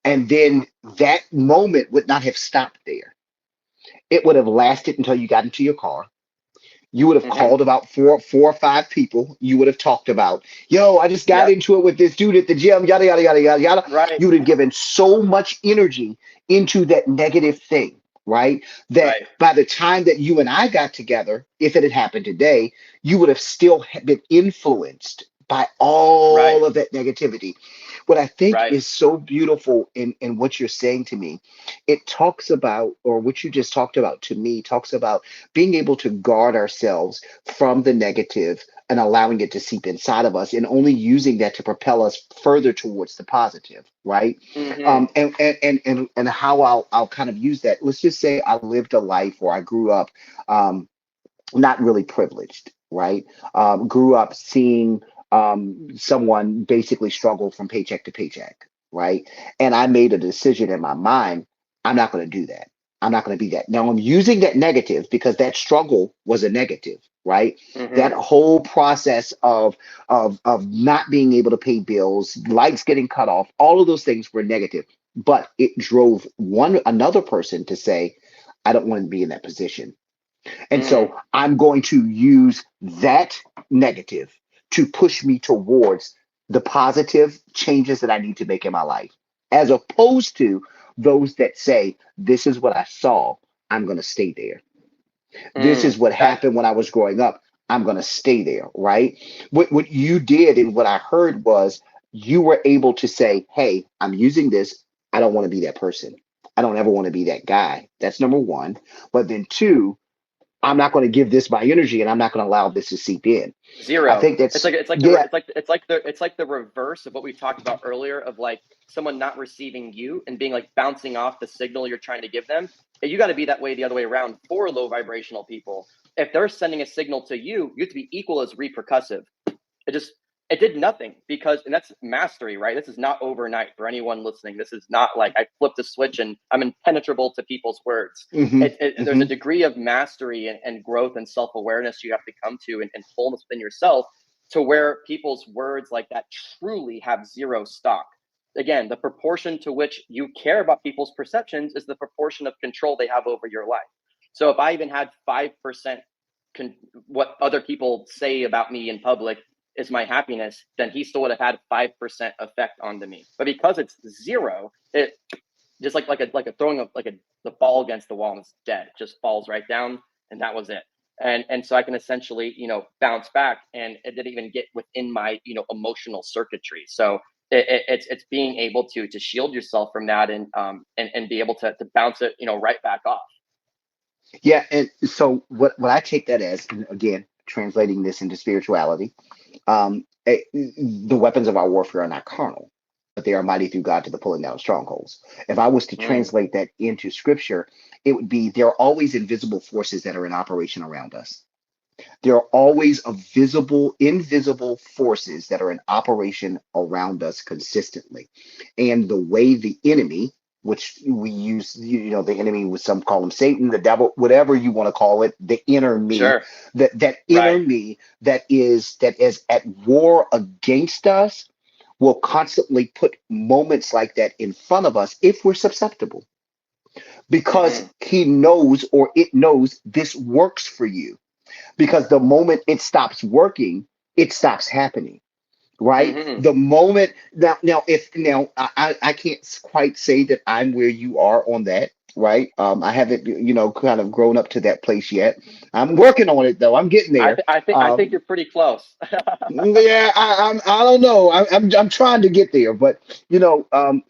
And then that moment would not have stopped there. It would have lasted until you got into your car. You would have Mm-hmm. called about four or five people. You would have talked about, yo, I just got Yep. into it with this dude at the gym, yada, yada, yada, yada, yada. Right. You would have given so much energy into that negative thing, right? That Right. by the time that you and I got together, if it had happened today, you would have still been influenced by Right. all of that negativity. What I think Right. is so beautiful in what you're saying to me, it talks about, or what you just talked about to me, talks about being able to guard ourselves from the negative and allowing it to seep inside of us and only using that to propel us further towards the positive, right? Mm-hmm. And how I'll kind of use that. Let's just say I lived a life where I grew up not really privileged, right? Grew up seeing someone basically struggle from paycheck to paycheck, right? And I made a decision in my mind, I'm not going to do that. I'm not going to be that. Now I'm using that negative because that struggle was a negative, right? That Mm-hmm. whole process of not being able to pay bills, lights getting cut off, all of those things were negative. But it drove one another person to say, I don't want to be in that position. And Mm. so I'm going to use that negative to push me towards the positive changes that I need to make in my life, as opposed to those that say, this is what I saw. I'm going to stay there. This is Mm. what That. happened when I was growing up. I'm going to stay there, right? What you did and what I heard was you were able to say, hey, I'm using this. I don't want to be that person. I don't ever want to be that guy. That's number one. But then two, I'm not going to give this my energy and I'm not going to allow this to seep in. I Zero. think that's, yeah. It's like the reverse of what we talked about earlier of like someone not receiving you and being like bouncing off the signal you're trying to give them. You got to be that way the other way around for low vibrational people. If they're sending a signal to you, you have to be equal as repercussive. It just it did nothing because and that's mastery, right? This is not overnight for anyone listening. This is not like I flipped a switch and I'm impenetrable to people's words. Hmm. There's a Hmm. degree of mastery and growth and self-awareness you have to come to and fullness within yourself to where people's words like that truly have zero stock. Again, the proportion to which you care about people's perceptions is the proportion of control they have over your life. So if I even had 5% what other people say about me in public is my happiness, then he still would have had 5% effect onto me. But because it's zero, it just like a throwing of like a the ball against the wall and it's dead. It just falls right down, and that was it. And so I can essentially bounce back, and it didn't even get within my emotional circuitry. So it's being able to shield yourself from that and be able to bounce it right back off. Yeah. And so what I take that as, and again, translating this into spirituality, the weapons of our warfare are not carnal, but they are mighty through God to the pulling down of strongholds. If I was to Mm, translate that into scripture, it would be there are always invisible forces that are in operation around us. There are always a invisible forces that are in operation around us consistently. And the way the enemy, which we use, the enemy, with some call him Satan, the devil, whatever you want to call it, the inner me, sure. that inner Right. me that is at war against us will constantly put moments like that in front of us if we're susceptible because Hmm. he knows or it knows this works for you because the moment it stops working, it stops happening. Right. Hmm. The moment now, if now I can't quite say that I'm where you are on that. Right. I haven't, kind of grown up to that place yet. I'm working on it though. I'm getting there. I think you're pretty close. Yeah, I don't know. I'm trying to get there, but you know, um,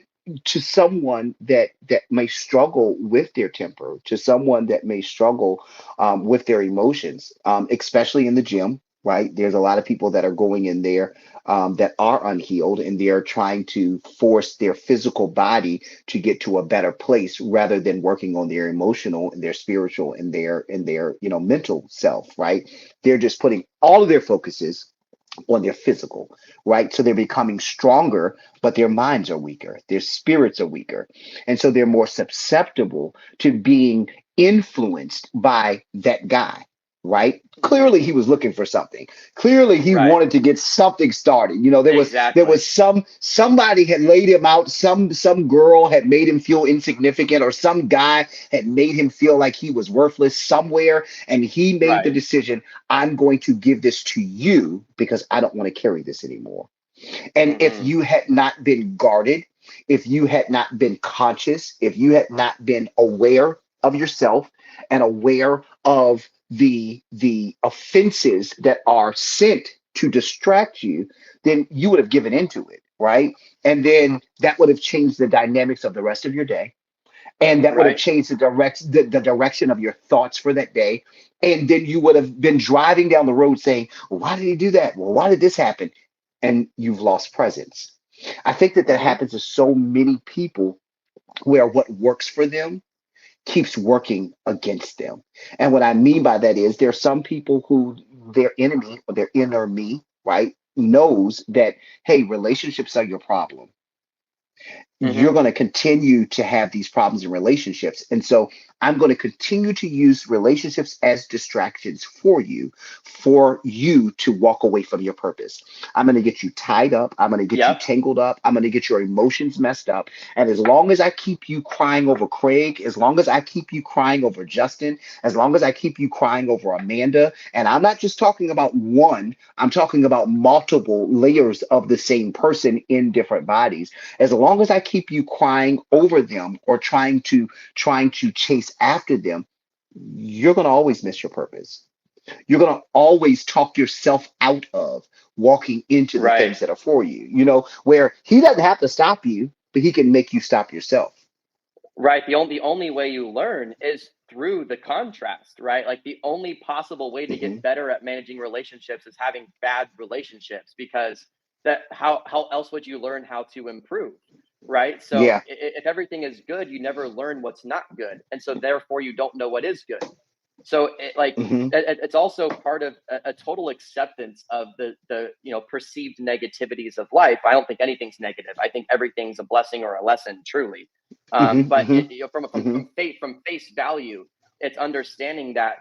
to someone that may struggle with their temper, to someone that may struggle with their emotions, especially in the gym, right? There's a lot of people that are going in there that are unhealed, and they are trying to force their physical body to get to a better place rather than working on their emotional and their spiritual and their mental self, right? They're just putting all of their focuses on their physical, right? So they're becoming stronger, but their minds are weaker, their spirits are weaker. And so they're more susceptible to being influenced by that guy, right? Clearly he was looking for something. Clearly he Right. wanted to get something started. You know, there Exactly. was somebody had laid him out, some girl had made him feel insignificant, or some guy had made him feel like he was worthless somewhere, and he made the Right. decision, I'm going to give this to you because I don't want to carry this anymore. And if Hmm. you had not been guarded, if you had not been conscious, if you had not been aware of yourself and aware of the offenses that are sent to distract you, then you would have given into it, right? And then that would have changed the dynamics of the rest of your day. And that would have Right. changed the direction of your thoughts for that day. And then you would have been driving down the road saying, well, why did he do that? Well, why did this happen? And you've lost presence. I think that that Hmm. happens to so many people where what works for them keeps working against them. And what I mean by that is there are some people who their enemy or their inner me, right, knows that, hey, relationships are your problem. You're Hmm. going to continue to have these problems in relationships. And so I'm going to continue to use relationships as distractions for you to walk away from your purpose. I'm going to get you tied up. I'm going to get you Yep. tangled up. I'm going to get your emotions messed up. And as long as I keep you crying over Craig, as long as I keep you crying over Justin, as long as I keep you crying over Amanda, and I'm not just talking about one, I'm talking about multiple layers of the same person in different bodies, as long as I keep you crying over them or trying to chase after them, you're going to always miss your purpose. You're going to always talk yourself out of walking into the Right. things that are for you. You know, where he doesn't have to stop you, but he can make you stop yourself. Right. The only way you learn is through the contrast, right? Like the only possible way to Hmm. get better at managing relationships is having bad relationships, because that how else would you learn how to improve? Right? So Yeah. if everything is good, you never learn what's not good. And so therefore you don't know what is good. So Hmm. it's also part of a total acceptance of the perceived negativities of life. I don't think anything's negative. I think everything's a blessing or a lesson, truly. Hmm. But Hmm. Hmm. from face value, it's understanding that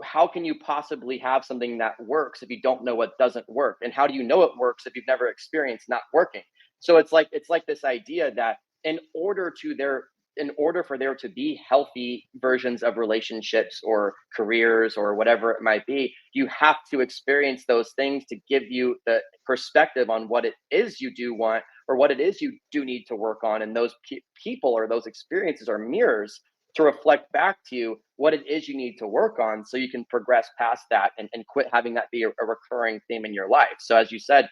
how can you possibly have something that works if you don't know what doesn't work, and how do you know it works if you've never experienced not working? So it's like this idea that in order to there in order for there to be healthy versions of relationships or careers or whatever it might be, you have to experience those things to give you the perspective on what it is you do want or what it is you do need to work on. And those people or those experiences are mirrors to reflect back to you what it is you need to work on so you can progress past that and quit having that be a recurring theme in your life. So, as you said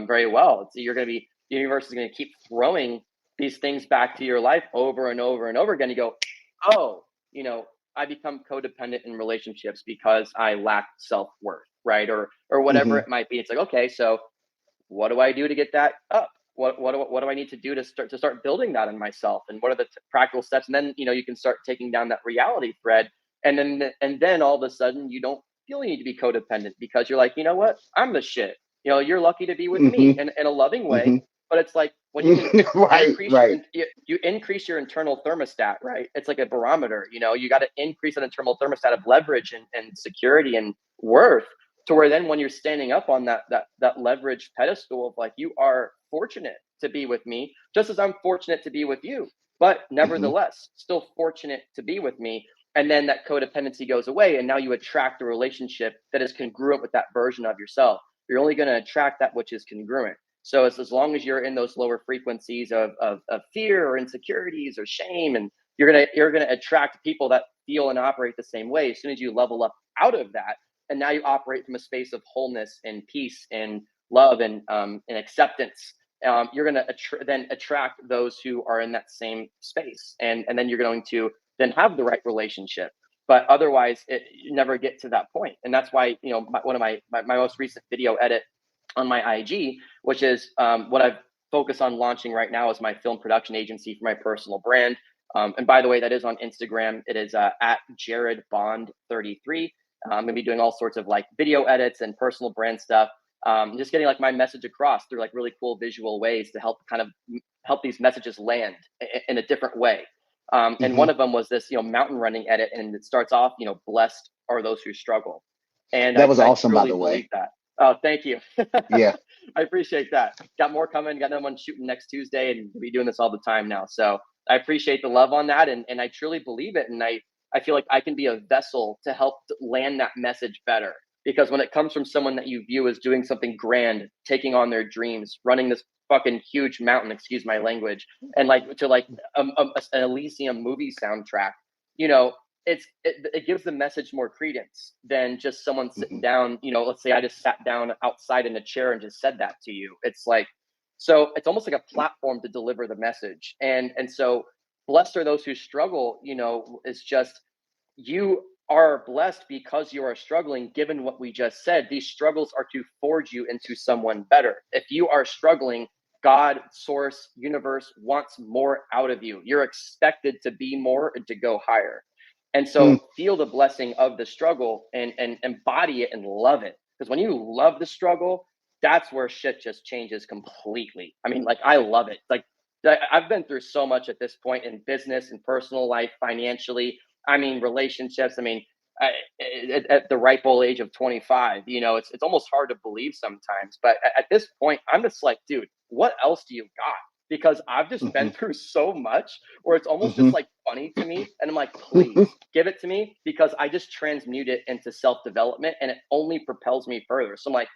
very well, you're going to be, the universe is going to keep throwing these things back to your life over and over and over again. You go, oh, you know, I become codependent in relationships because I lack self worth, right? Or whatever Hmm. it might be. It's like, okay, so what do I do to get that up? What do I need to do to start building that in myself? And what are the practical steps? And then you can start taking down that reality thread, and then all of a sudden you don't feel you need to be codependent because you're like, you know what, I'm the shit. You're lucky to be with me Hmm. in a loving way. Hmm. But it's like when you can Right. increase Right. you increase your internal thermostat, right? It's like a barometer. You got to increase an internal thermostat of leverage and security and worth, to where then when you're standing up on that leverage pedestal of like, you are fortunate to be with me just as I'm fortunate to be with you, but Hmm. nevertheless still fortunate to be with me. And then that codependency goes away, and now you attract a relationship that is congruent with that version of yourself. You're only going to attract that which is congruent. So it's as long as you're in those lower frequencies of fear or insecurities or shame, and you're gonna attract people that feel and operate the same way. As soon as you level up out of that, and now you operate from a space of wholeness and peace and love and acceptance, you're going to then attract those who are in that same space, and then you're going to then have the right relationship. But otherwise you never get to that point. And that's why one of my most recent video edit on my IG, which is what I've focused on launching right now, is my film production agency for my personal brand. And by the way, that is on Instagram. It is at Jared Bond 33. I'm gonna be doing all sorts of like video edits and personal brand stuff. Just getting like my message across through like really cool visual ways to help kind of help these messages land in a different way. And Hmm. one of them was this, mountain running edit, and it starts off, blessed are those who struggle, and That I, was I awesome, by truly the believe way. that. Oh, thank you. Yeah. I appreciate that. Got more coming. Got another one shooting next Tuesday, and we'll be doing this all the time now. So I appreciate the love on that, and I truly believe it, and I feel like I can be a vessel to help land that message better. Because when it comes from someone that you view as doing something grand, taking on their dreams, running this fucking huge mountain, excuse my language, and like to like an Elysium movie soundtrack, you know, it gives the message more credence than just someone sitting Hmm. down. Let's say I just sat down outside in a chair and just said that to you. It's like, so it's almost like a platform to deliver the message, and so blessed are those who struggle. Is just, you are blessed because you are struggling. Given what we just said, these struggles are to forge you into someone better. If you are struggling, God, source, universe wants more out of you. You're expected to be more and to go higher. And Mm. so feel the blessing of the struggle, and embody it and love it. Because when you love the struggle, that's where shit just changes completely. I mean, like, I love it. Like, I've been through so much at this point in business and personal life, financially. I mean, relationships. I mean, I, at the ripe old age of 25, it's almost hard to believe sometimes. But at this point, I'm just like, dude, what else do you got? Because I've just Hmm. been through so much, or it's almost Hmm. just like funny to me. And I'm like, please give it to me, because I just transmute it into self development, and it only propels me further. So I'm like,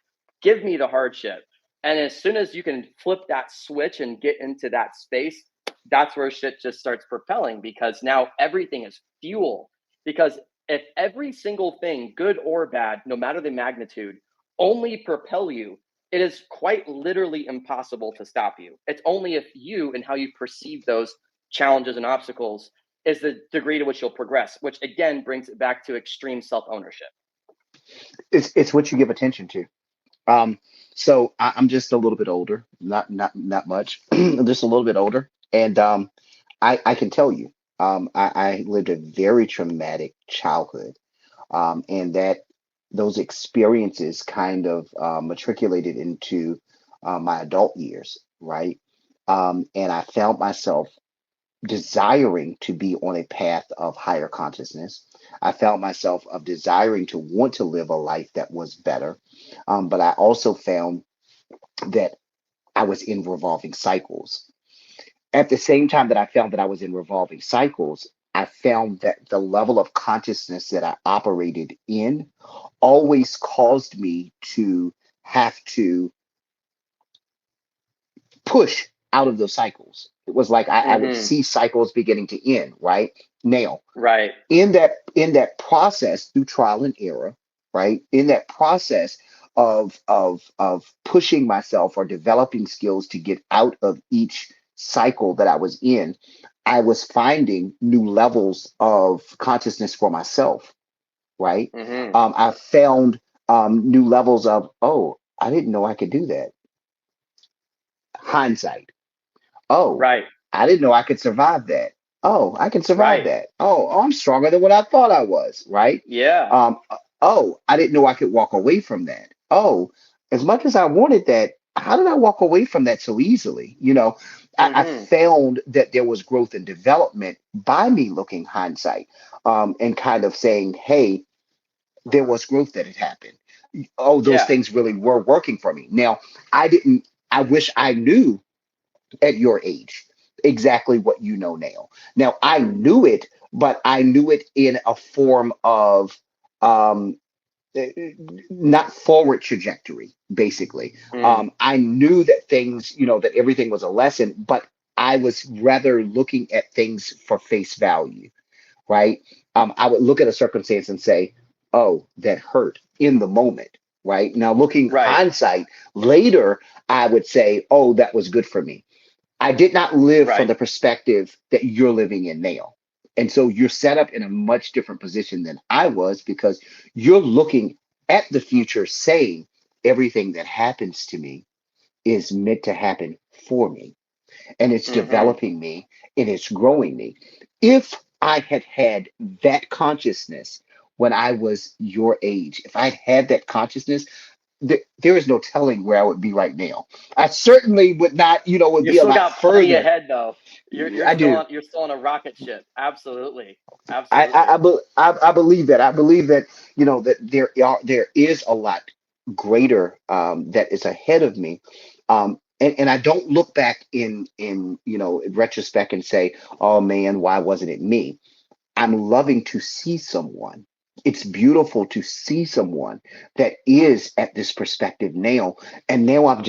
give me the hardship. And as soon as you can flip that switch and get into that space, that's where shit just starts propelling, because now everything is fuel. Because if every single thing, good or bad, no matter the magnitude, only propel you, it is quite literally impossible to stop you. It's only if you and how you perceive those challenges and obstacles is the degree to which you'll progress, which again brings it back to extreme self ownership. It's what you give attention to. Um, so I'm just a little bit older, not much, just a little bit older, and I can tell you, I lived a very traumatic childhood, and that those experiences kind of matriculated into my adult years, right? And I found myself desiring to be on a path of higher consciousness. I found myself of desiring to want to live a life that was better. But I also found that I was in revolving cycles. At the same time that I found that I was in revolving cycles, I found that the level of consciousness that I operated in always caused me to have to push out of those cycles. It was like I would Mm-hmm. see cycles beginning to end, right? Now, Right. in that process through trial and error, right, in that process of pushing myself or developing skills to get out of each cycle that I was in, I was finding new levels of consciousness for myself, right. Mm-hmm. I found new levels of, oh, I didn't know I could do that. Hindsight. Oh, Right. I didn't know I could survive that. Oh, I can survive Right. that. Oh, I'm stronger than what I thought I was, right? Yeah. Oh, I didn't know I could walk away from that. Oh, as much as I wanted that, how did I walk away from that so easily? I Mm-hmm. found that there was growth and development by me looking hindsight, and kind of saying, hey, there was growth that had happened. Oh, those Yeah. things really were working for me. Now, I wish I knew at your age exactly what you know now. Now, I knew it, but I knew it in a form of um, not forward trajectory, basically. Mm. I knew that things, that everything was a lesson, but I was rather looking at things for face value, right? I would look at a circumstance and say, oh, that hurt in the moment, right? Now, looking Right. hindsight later, I would say, oh, that was good for me. I did not live from Right. the perspective that you're living in now. And so you're set up in a much different position than I was, because you're looking at the future saying everything that happens to me is meant to happen for me, and it's Mm-hmm. developing me and it's growing me. If I had had that consciousness when I was your age, if I'd had that consciousness, there is no telling where I would be right now. I certainly would not, would You be a still lot got plenty further. ahead though. You're I still do. on a rocket ship. Absolutely. Absolutely. I believe that. I believe that, that there is a lot greater that is ahead of me. And I don't look back in retrospect and say, oh man, why wasn't it me? I'm loving to see someone. It's beautiful to see someone that is at this perspective now. And now I'm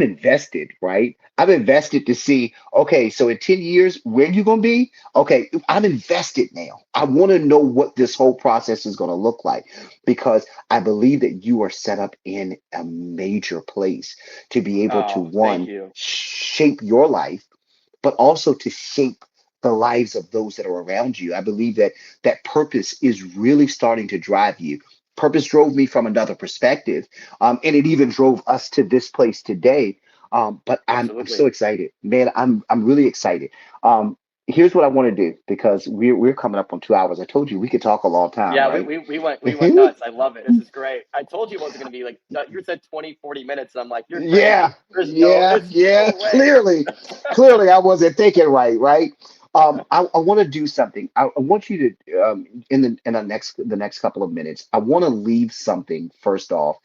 invested, right? I'm invested to see, okay, so in 10 years, where you going to be? Okay, I'm invested now. I want to know what this whole process is going to look like because I believe that you are set up in a major place to be able to, Oh, thank one, you. shape your life but also to shape the lives of those that are around you. I believe that purpose is really starting to drive you. Purpose drove me from another perspective, and it even drove us to this place today. But I'm so Absolutely. excited, man. I'm really excited. Um, Here's what I want to do because we're coming up on 2 hours. I told you we could talk a long time, Yeah, right? we went nuts. I love it. This is great. I told you it wasn't going to be like you said 20-40 minutes. And I'm like, you're Yeah, crazy. yeah, There's yeah. no way. Clearly, I wasn't thinking right. I want to do something. I want you to in the next couple of minutes. I want to leave something first off,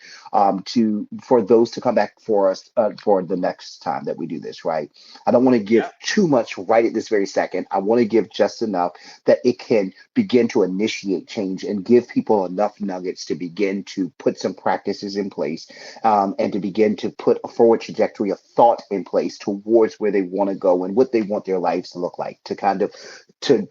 to for those to come back for us for the next time that we do this. Right. I don't want to give Yeah, too much right at this very second. I want to give just enough that it can begin to initiate change and give people enough nuggets to begin to put some practices in place and to begin to put a forward trajectory of thought in place towards where they want to go and what they want their lives to look like to kind of to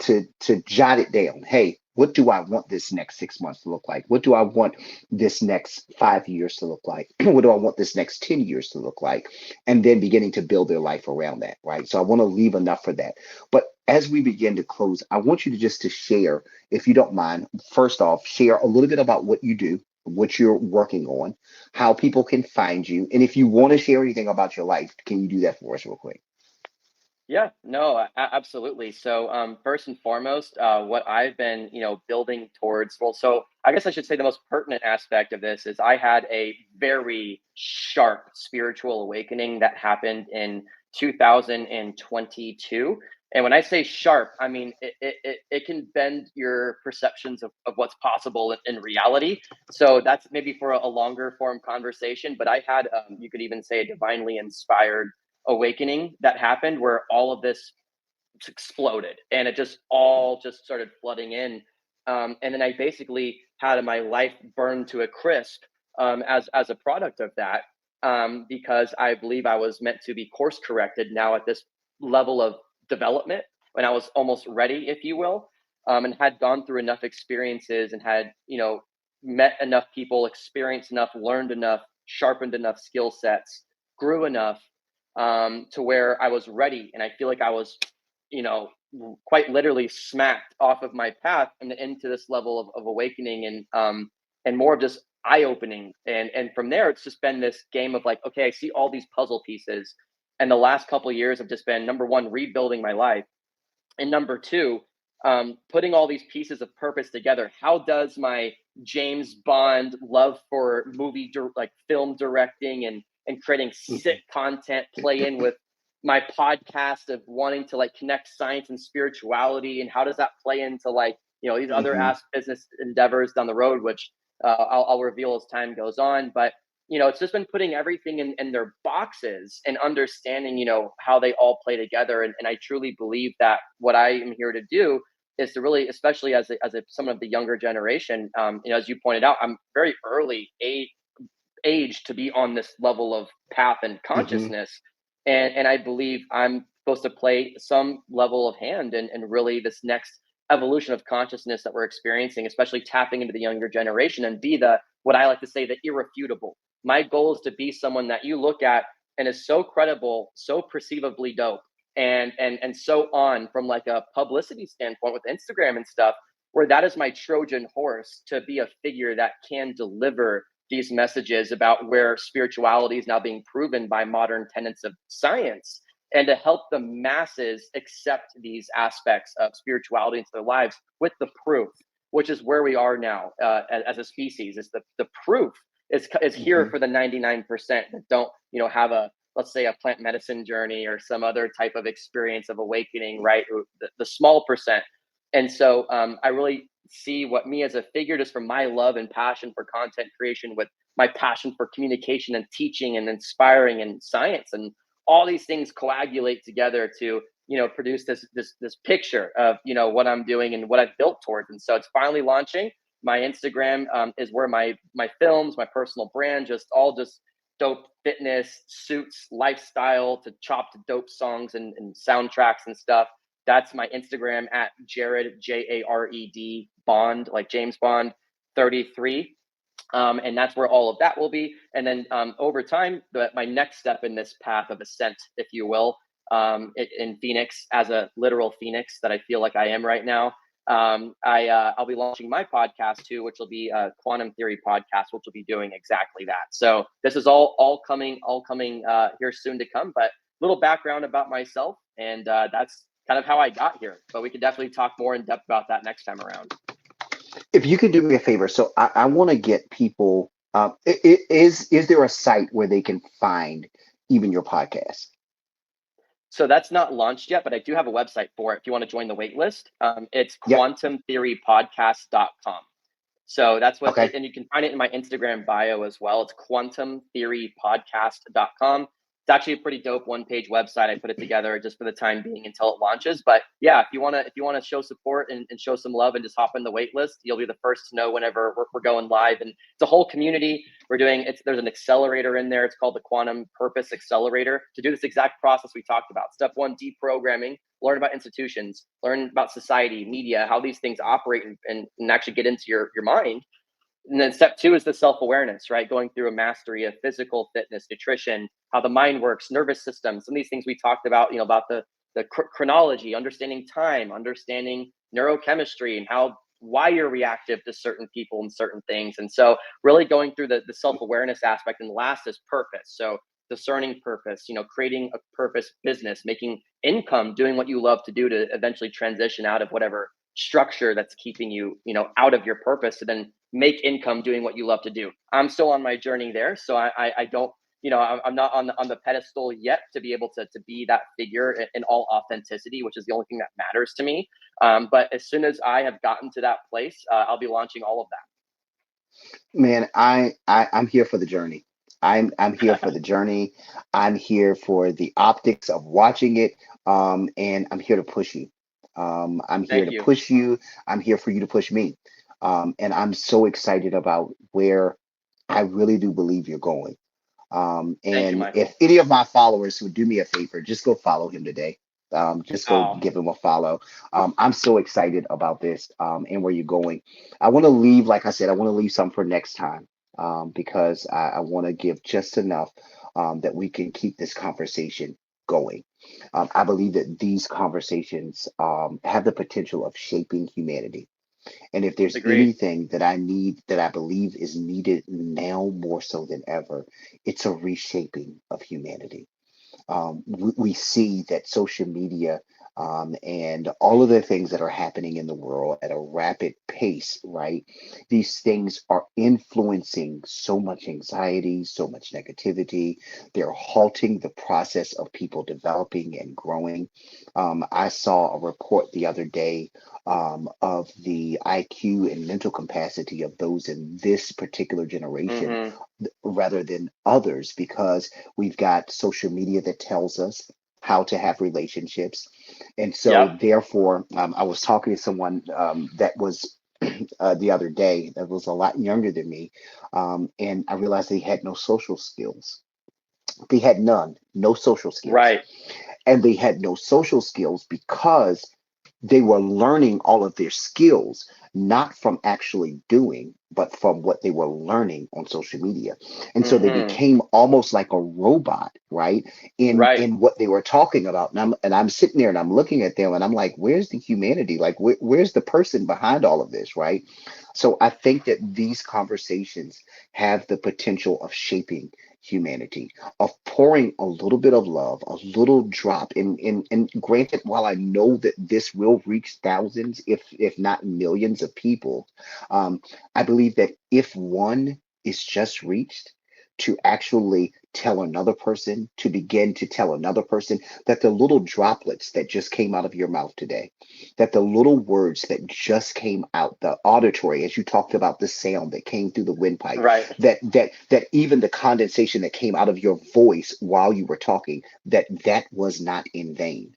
jot it down. Hey, what do I want this next 6 months to look like? What do I want this next 5 years to look like? What do I want this next 10 years to look like? And then beginning to build their life around that, right? So I want to leave enough for that. But as we begin to close, I want you to just to share, if you don't mind, first off, share a little bit about what you do, what you're working on, how people can find you, and if you want to share anything about your life, can you do that for us real quick? yeah, no, absolutely. So, first and foremost, what I've been, building towards, well, so I guess I should say the most pertinent aspect of this is I had a very sharp spiritual awakening that happened in 2022. And when I say sharp, I mean it can bend your perceptions of what's possible in reality. So that's maybe for a longer form conversation. But I had, you could even say, a divinely inspired awakening that happened where all of this exploded and it just all just started flooding in. And then I basically had my life burned to a crisp, as a product of that, because I believe I was meant to be course corrected now at this level of development when I was almost ready, if you will, and had gone through enough experiences and had, met enough people, experienced enough, learned enough, sharpened enough skill sets, grew enough, to where I was ready. And I feel like I was, you know, quite literally smacked off of my path and into this level of awakening and more of just eye opening. And from there, it's just been this game of like, okay, I see all these puzzle pieces. And the last couple of years have just been number one, rebuilding my life. And number two, putting all these pieces of purpose together. How does my James Bond love for like film directing and creating sick Mhm. content play in with my podcast of wanting to like connect science and spirituality, and how does that play into like these other Mhm. business endeavors down the road, which I'll reveal as time goes on. But it's just been putting everything in their boxes and understanding, how they all play together. And I truly believe that what I am here to do is to really, especially as someone of the younger generation, as you pointed out, I'm very early age to be on this level of path and Mhm. consciousness. And I believe I'm supposed to play some level of hand and really this next evolution of consciousness that we're experiencing, especially tapping into the younger generation and be the, what I like to say, the irrefutable. My goal is to be someone that you look at and is so credible, so perceivably dope, and so on from like a publicity standpoint with Instagram and stuff, where that is my Trojan horse to be a figure that can deliver these messages about where spirituality is now being proven by modern tenets of science, and to help the masses accept these aspects of spirituality into their lives with the proof, which is where we are now, as a species, is the proof It's here Hmm. for the 99% that don't, have a, let's say, a plant medicine journey or some other type of experience of awakening, right? The small percent. And so I really see what me as a figure, just from my love and passion for content creation, with my passion for communication and teaching and inspiring and science, and all these things coagulate together to, produce this picture of, what I'm doing and what I've built towards. And so it's finally launching. My Instagram is where my films, my personal brand, just dope fitness, suits, lifestyle, to chop to dope songs and soundtracks and stuff. That's my Instagram at Jared, Jared Bond, like James Bond 33. And that's where all of that will be. And then over time, my next step in this path of ascent, if you will, in Phoenix, as a literal Phoenix that I feel like I am right now. I'll be launching my podcast too, which will be a Quantum Theory podcast, which will be doing exactly that. So this is all coming here soon to come. But little background about myself, and that's kind of how I got here. But we can definitely talk more in depth about that next time around. If you could do me a favor, so I want to get people. Is there a site where they can find even your podcast? So that's not launched yet, but I do have a website for it if you want to join the wait list. It's Yep. quantumtheorypodcast.com. So that's what, Okay. and you can find it in my Instagram bio as well. It's quantumtheorypodcast.com. It's actually a pretty dope one-page website. I put it together just for the time being until it launches. But yeah, if you wanna show support and show some love and just hop in the wait list, you'll be the first to know whenever we're going live. And it's a whole community. There's an accelerator in there. It's called the Quantum Purpose Accelerator, to do this exact process we talked about. Step one, deprogramming. Learn about institutions, learn about society, media, how these things operate, and actually get into your mind. And then step two is the self-awareness, right? Going through a mastery of physical fitness, nutrition, how the mind works, nervous system, some of these things we talked about, about the chronology, understanding time, understanding neurochemistry, and how why you're reactive to certain people and certain things. And so really going through the self-awareness aspect. And last is purpose. So discerning purpose, creating a purpose business, making income, doing what you love to do, to eventually transition out of whatever structure that's keeping you, out of your purpose, to then make income doing what you love to do. I'm still on my journey there, so I don't, I'm not on the pedestal yet to be able to be that figure in all authenticity, which is the only thing that matters to me. But as soon as I have gotten to that place, I'll be launching all of Man, I'm here for the journey. I'm here for that. the journey. I'm here for the optics of watching it. And I'm here to push you. I'm here Thank to you. push you. I'm here for you to push me. And I'm so excited about where I really do believe you're going. Thank you, And if Michael. any of my followers would do me a favor, just go follow him today. Just go Oh, give him a follow. I'm so excited about this, and where you're going. I want to leave, like I said, I want to leave some for next time, because I want to give just enough, that we can keep this conversation going. I believe that these conversations, have the potential of shaping humanity. And if there's agreed. anything that I need, that I believe is needed now more so than ever, it's a reshaping of humanity. We see that social media, and all of the things that are happening in the world at a rapid pace, right? These things are influencing so much anxiety, so much negativity. They're halting the process of people developing and growing. I saw a report the other day, of the IQ and mental capacity of those in this particular generation Mm-hmm. rather than others, because we've got social media that tells us how to have relationships. And so, Yep. therefore, I was talking to someone, that was, the other day, that was a lot younger than me. And I realized they had no social skills. They had none, no social skills. Right. And they had no social skills because they were learning all of their skills not from actually doing, but from what they were learning on social media. And so they Mm-hmm. became almost like a robot, right? Right. In what they were talking about. And I'm sitting there and I'm looking at them and I'm like, where's the humanity? Like, where's the person behind all of this, right? So I think that these conversations have the potential of shaping humanity, of pouring a little bit of love, a little drop. And granted, while I know that this will reach thousands, if not millions of people, I believe that if one is just reached to actually tell another person, to begin to tell another person that the little droplets that just came out of your mouth today, that the little words that just came out, the auditory, as you talked about the sound that came through the windpipe, Right. that even the condensation that came out of your voice while you were talking, that was not in vain,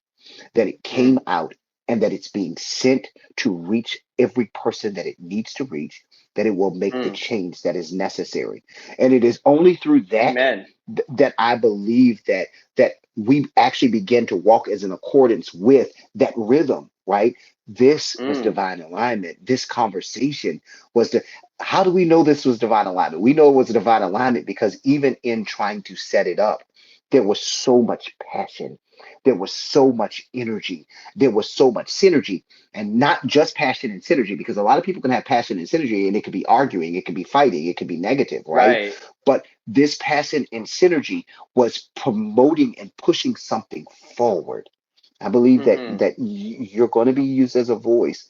that it Mm, came out and that it's being sent to reach every person that it needs to reach, that it will make the mm. change that is necessary. And it is only through that Amen. that I believe that we actually begin to walk as in accordance with that rhythm, right? This was Mm, divine alignment. This conversation was the how do we know this was divine alignment? We know it was divine alignment because even in trying to set it up, there was so much passion. There was so much energy. There was so much synergy, and not just passion and synergy, because a lot of people can have passion and synergy and it could be arguing, it could be fighting, it could be negative, right? right. But this passion and synergy was promoting and pushing something forward. I believe that Hmm. you're going to be used as a voice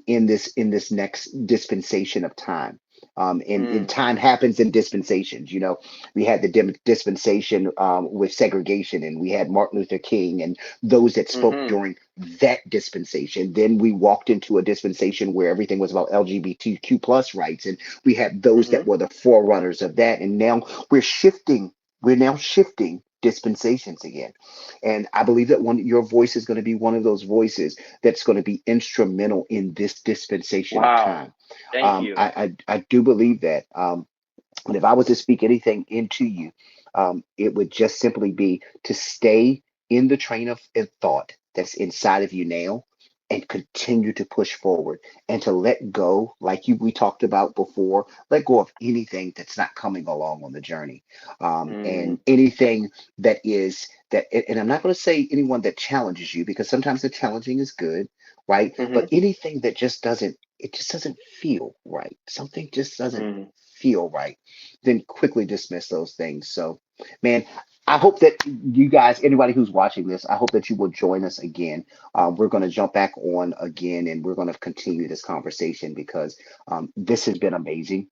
in this next dispensation of time. And Mm, time happens in dispensations. You know, we had the dispensation with segregation, and we had Martin Luther King and those that spoke hmm. during that dispensation. Then we walked into a dispensation where everything was about LGBTQ plus rights, and we had those that Hmm. were the forerunners of that. And now we're shifting. We're now shifting dispensations again. And I believe that one your voice is going to be one of those voices that's going to be instrumental in this dispensation of Wow. time. Thank you. I do believe that. And if I was to speak anything into you, it would just simply be to stay in the train of thought that's inside of you now and continue to push forward and to let go, like we talked about before, let go of anything that's not coming along on the journey. Mm, And anything that is that, and I'm not going to say anyone that challenges you because sometimes the challenging is good, right? But hmm. anything that just doesn't, it just doesn't feel right. Something just doesn't Mm. feel right, then quickly dismiss those things. So, man, I hope that you guys, anybody who's watching this, I hope that you will join us again. We're going to jump back on again and we're going to continue this conversation because this has been amazing.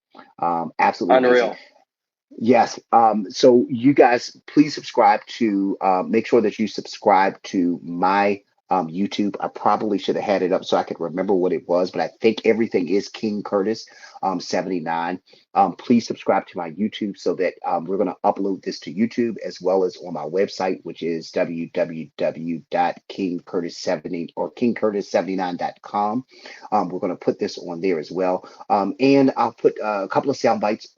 Absolutely amazing. Unreal. Yes. So you guys, please subscribe to make sure that you subscribe to my YouTube. I probably should have had it up so I could remember what it was, but I think everything is King Curtis 79. Please subscribe to my YouTube so that we're going to upload this to YouTube as well as on my website, which is www.kingcurtis70 or kingcurtis79.com. We're going to put this on there as well. And I'll put a couple of sound bites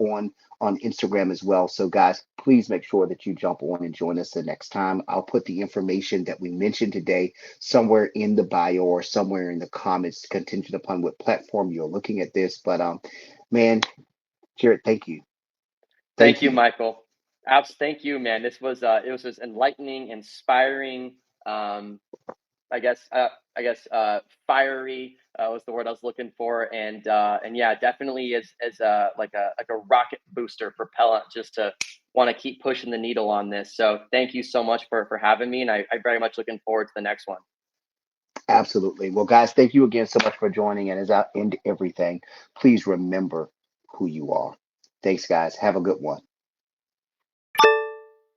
on Instagram as well. So, guys, please make sure that you jump on and join us the next time. I'll put the information that we mentioned today somewhere in the bio or somewhere in the comments, contingent upon what platform you're looking at this. But, man, Jared, thank you. Thank Thank you, you. Michael. Thank you, man. This was it was just enlightening, inspiring. Um, I guess fiery was the word I was looking for, and yeah, definitely is like a rocket booster propellant just to want to keep pushing the needle on this. So thank you so much for having me, and I very much looking forward to the next one. Absolutely. Well, guys, thank you again so much for joining. And as I end everything, please remember who you are. Thanks, guys. Have a good one.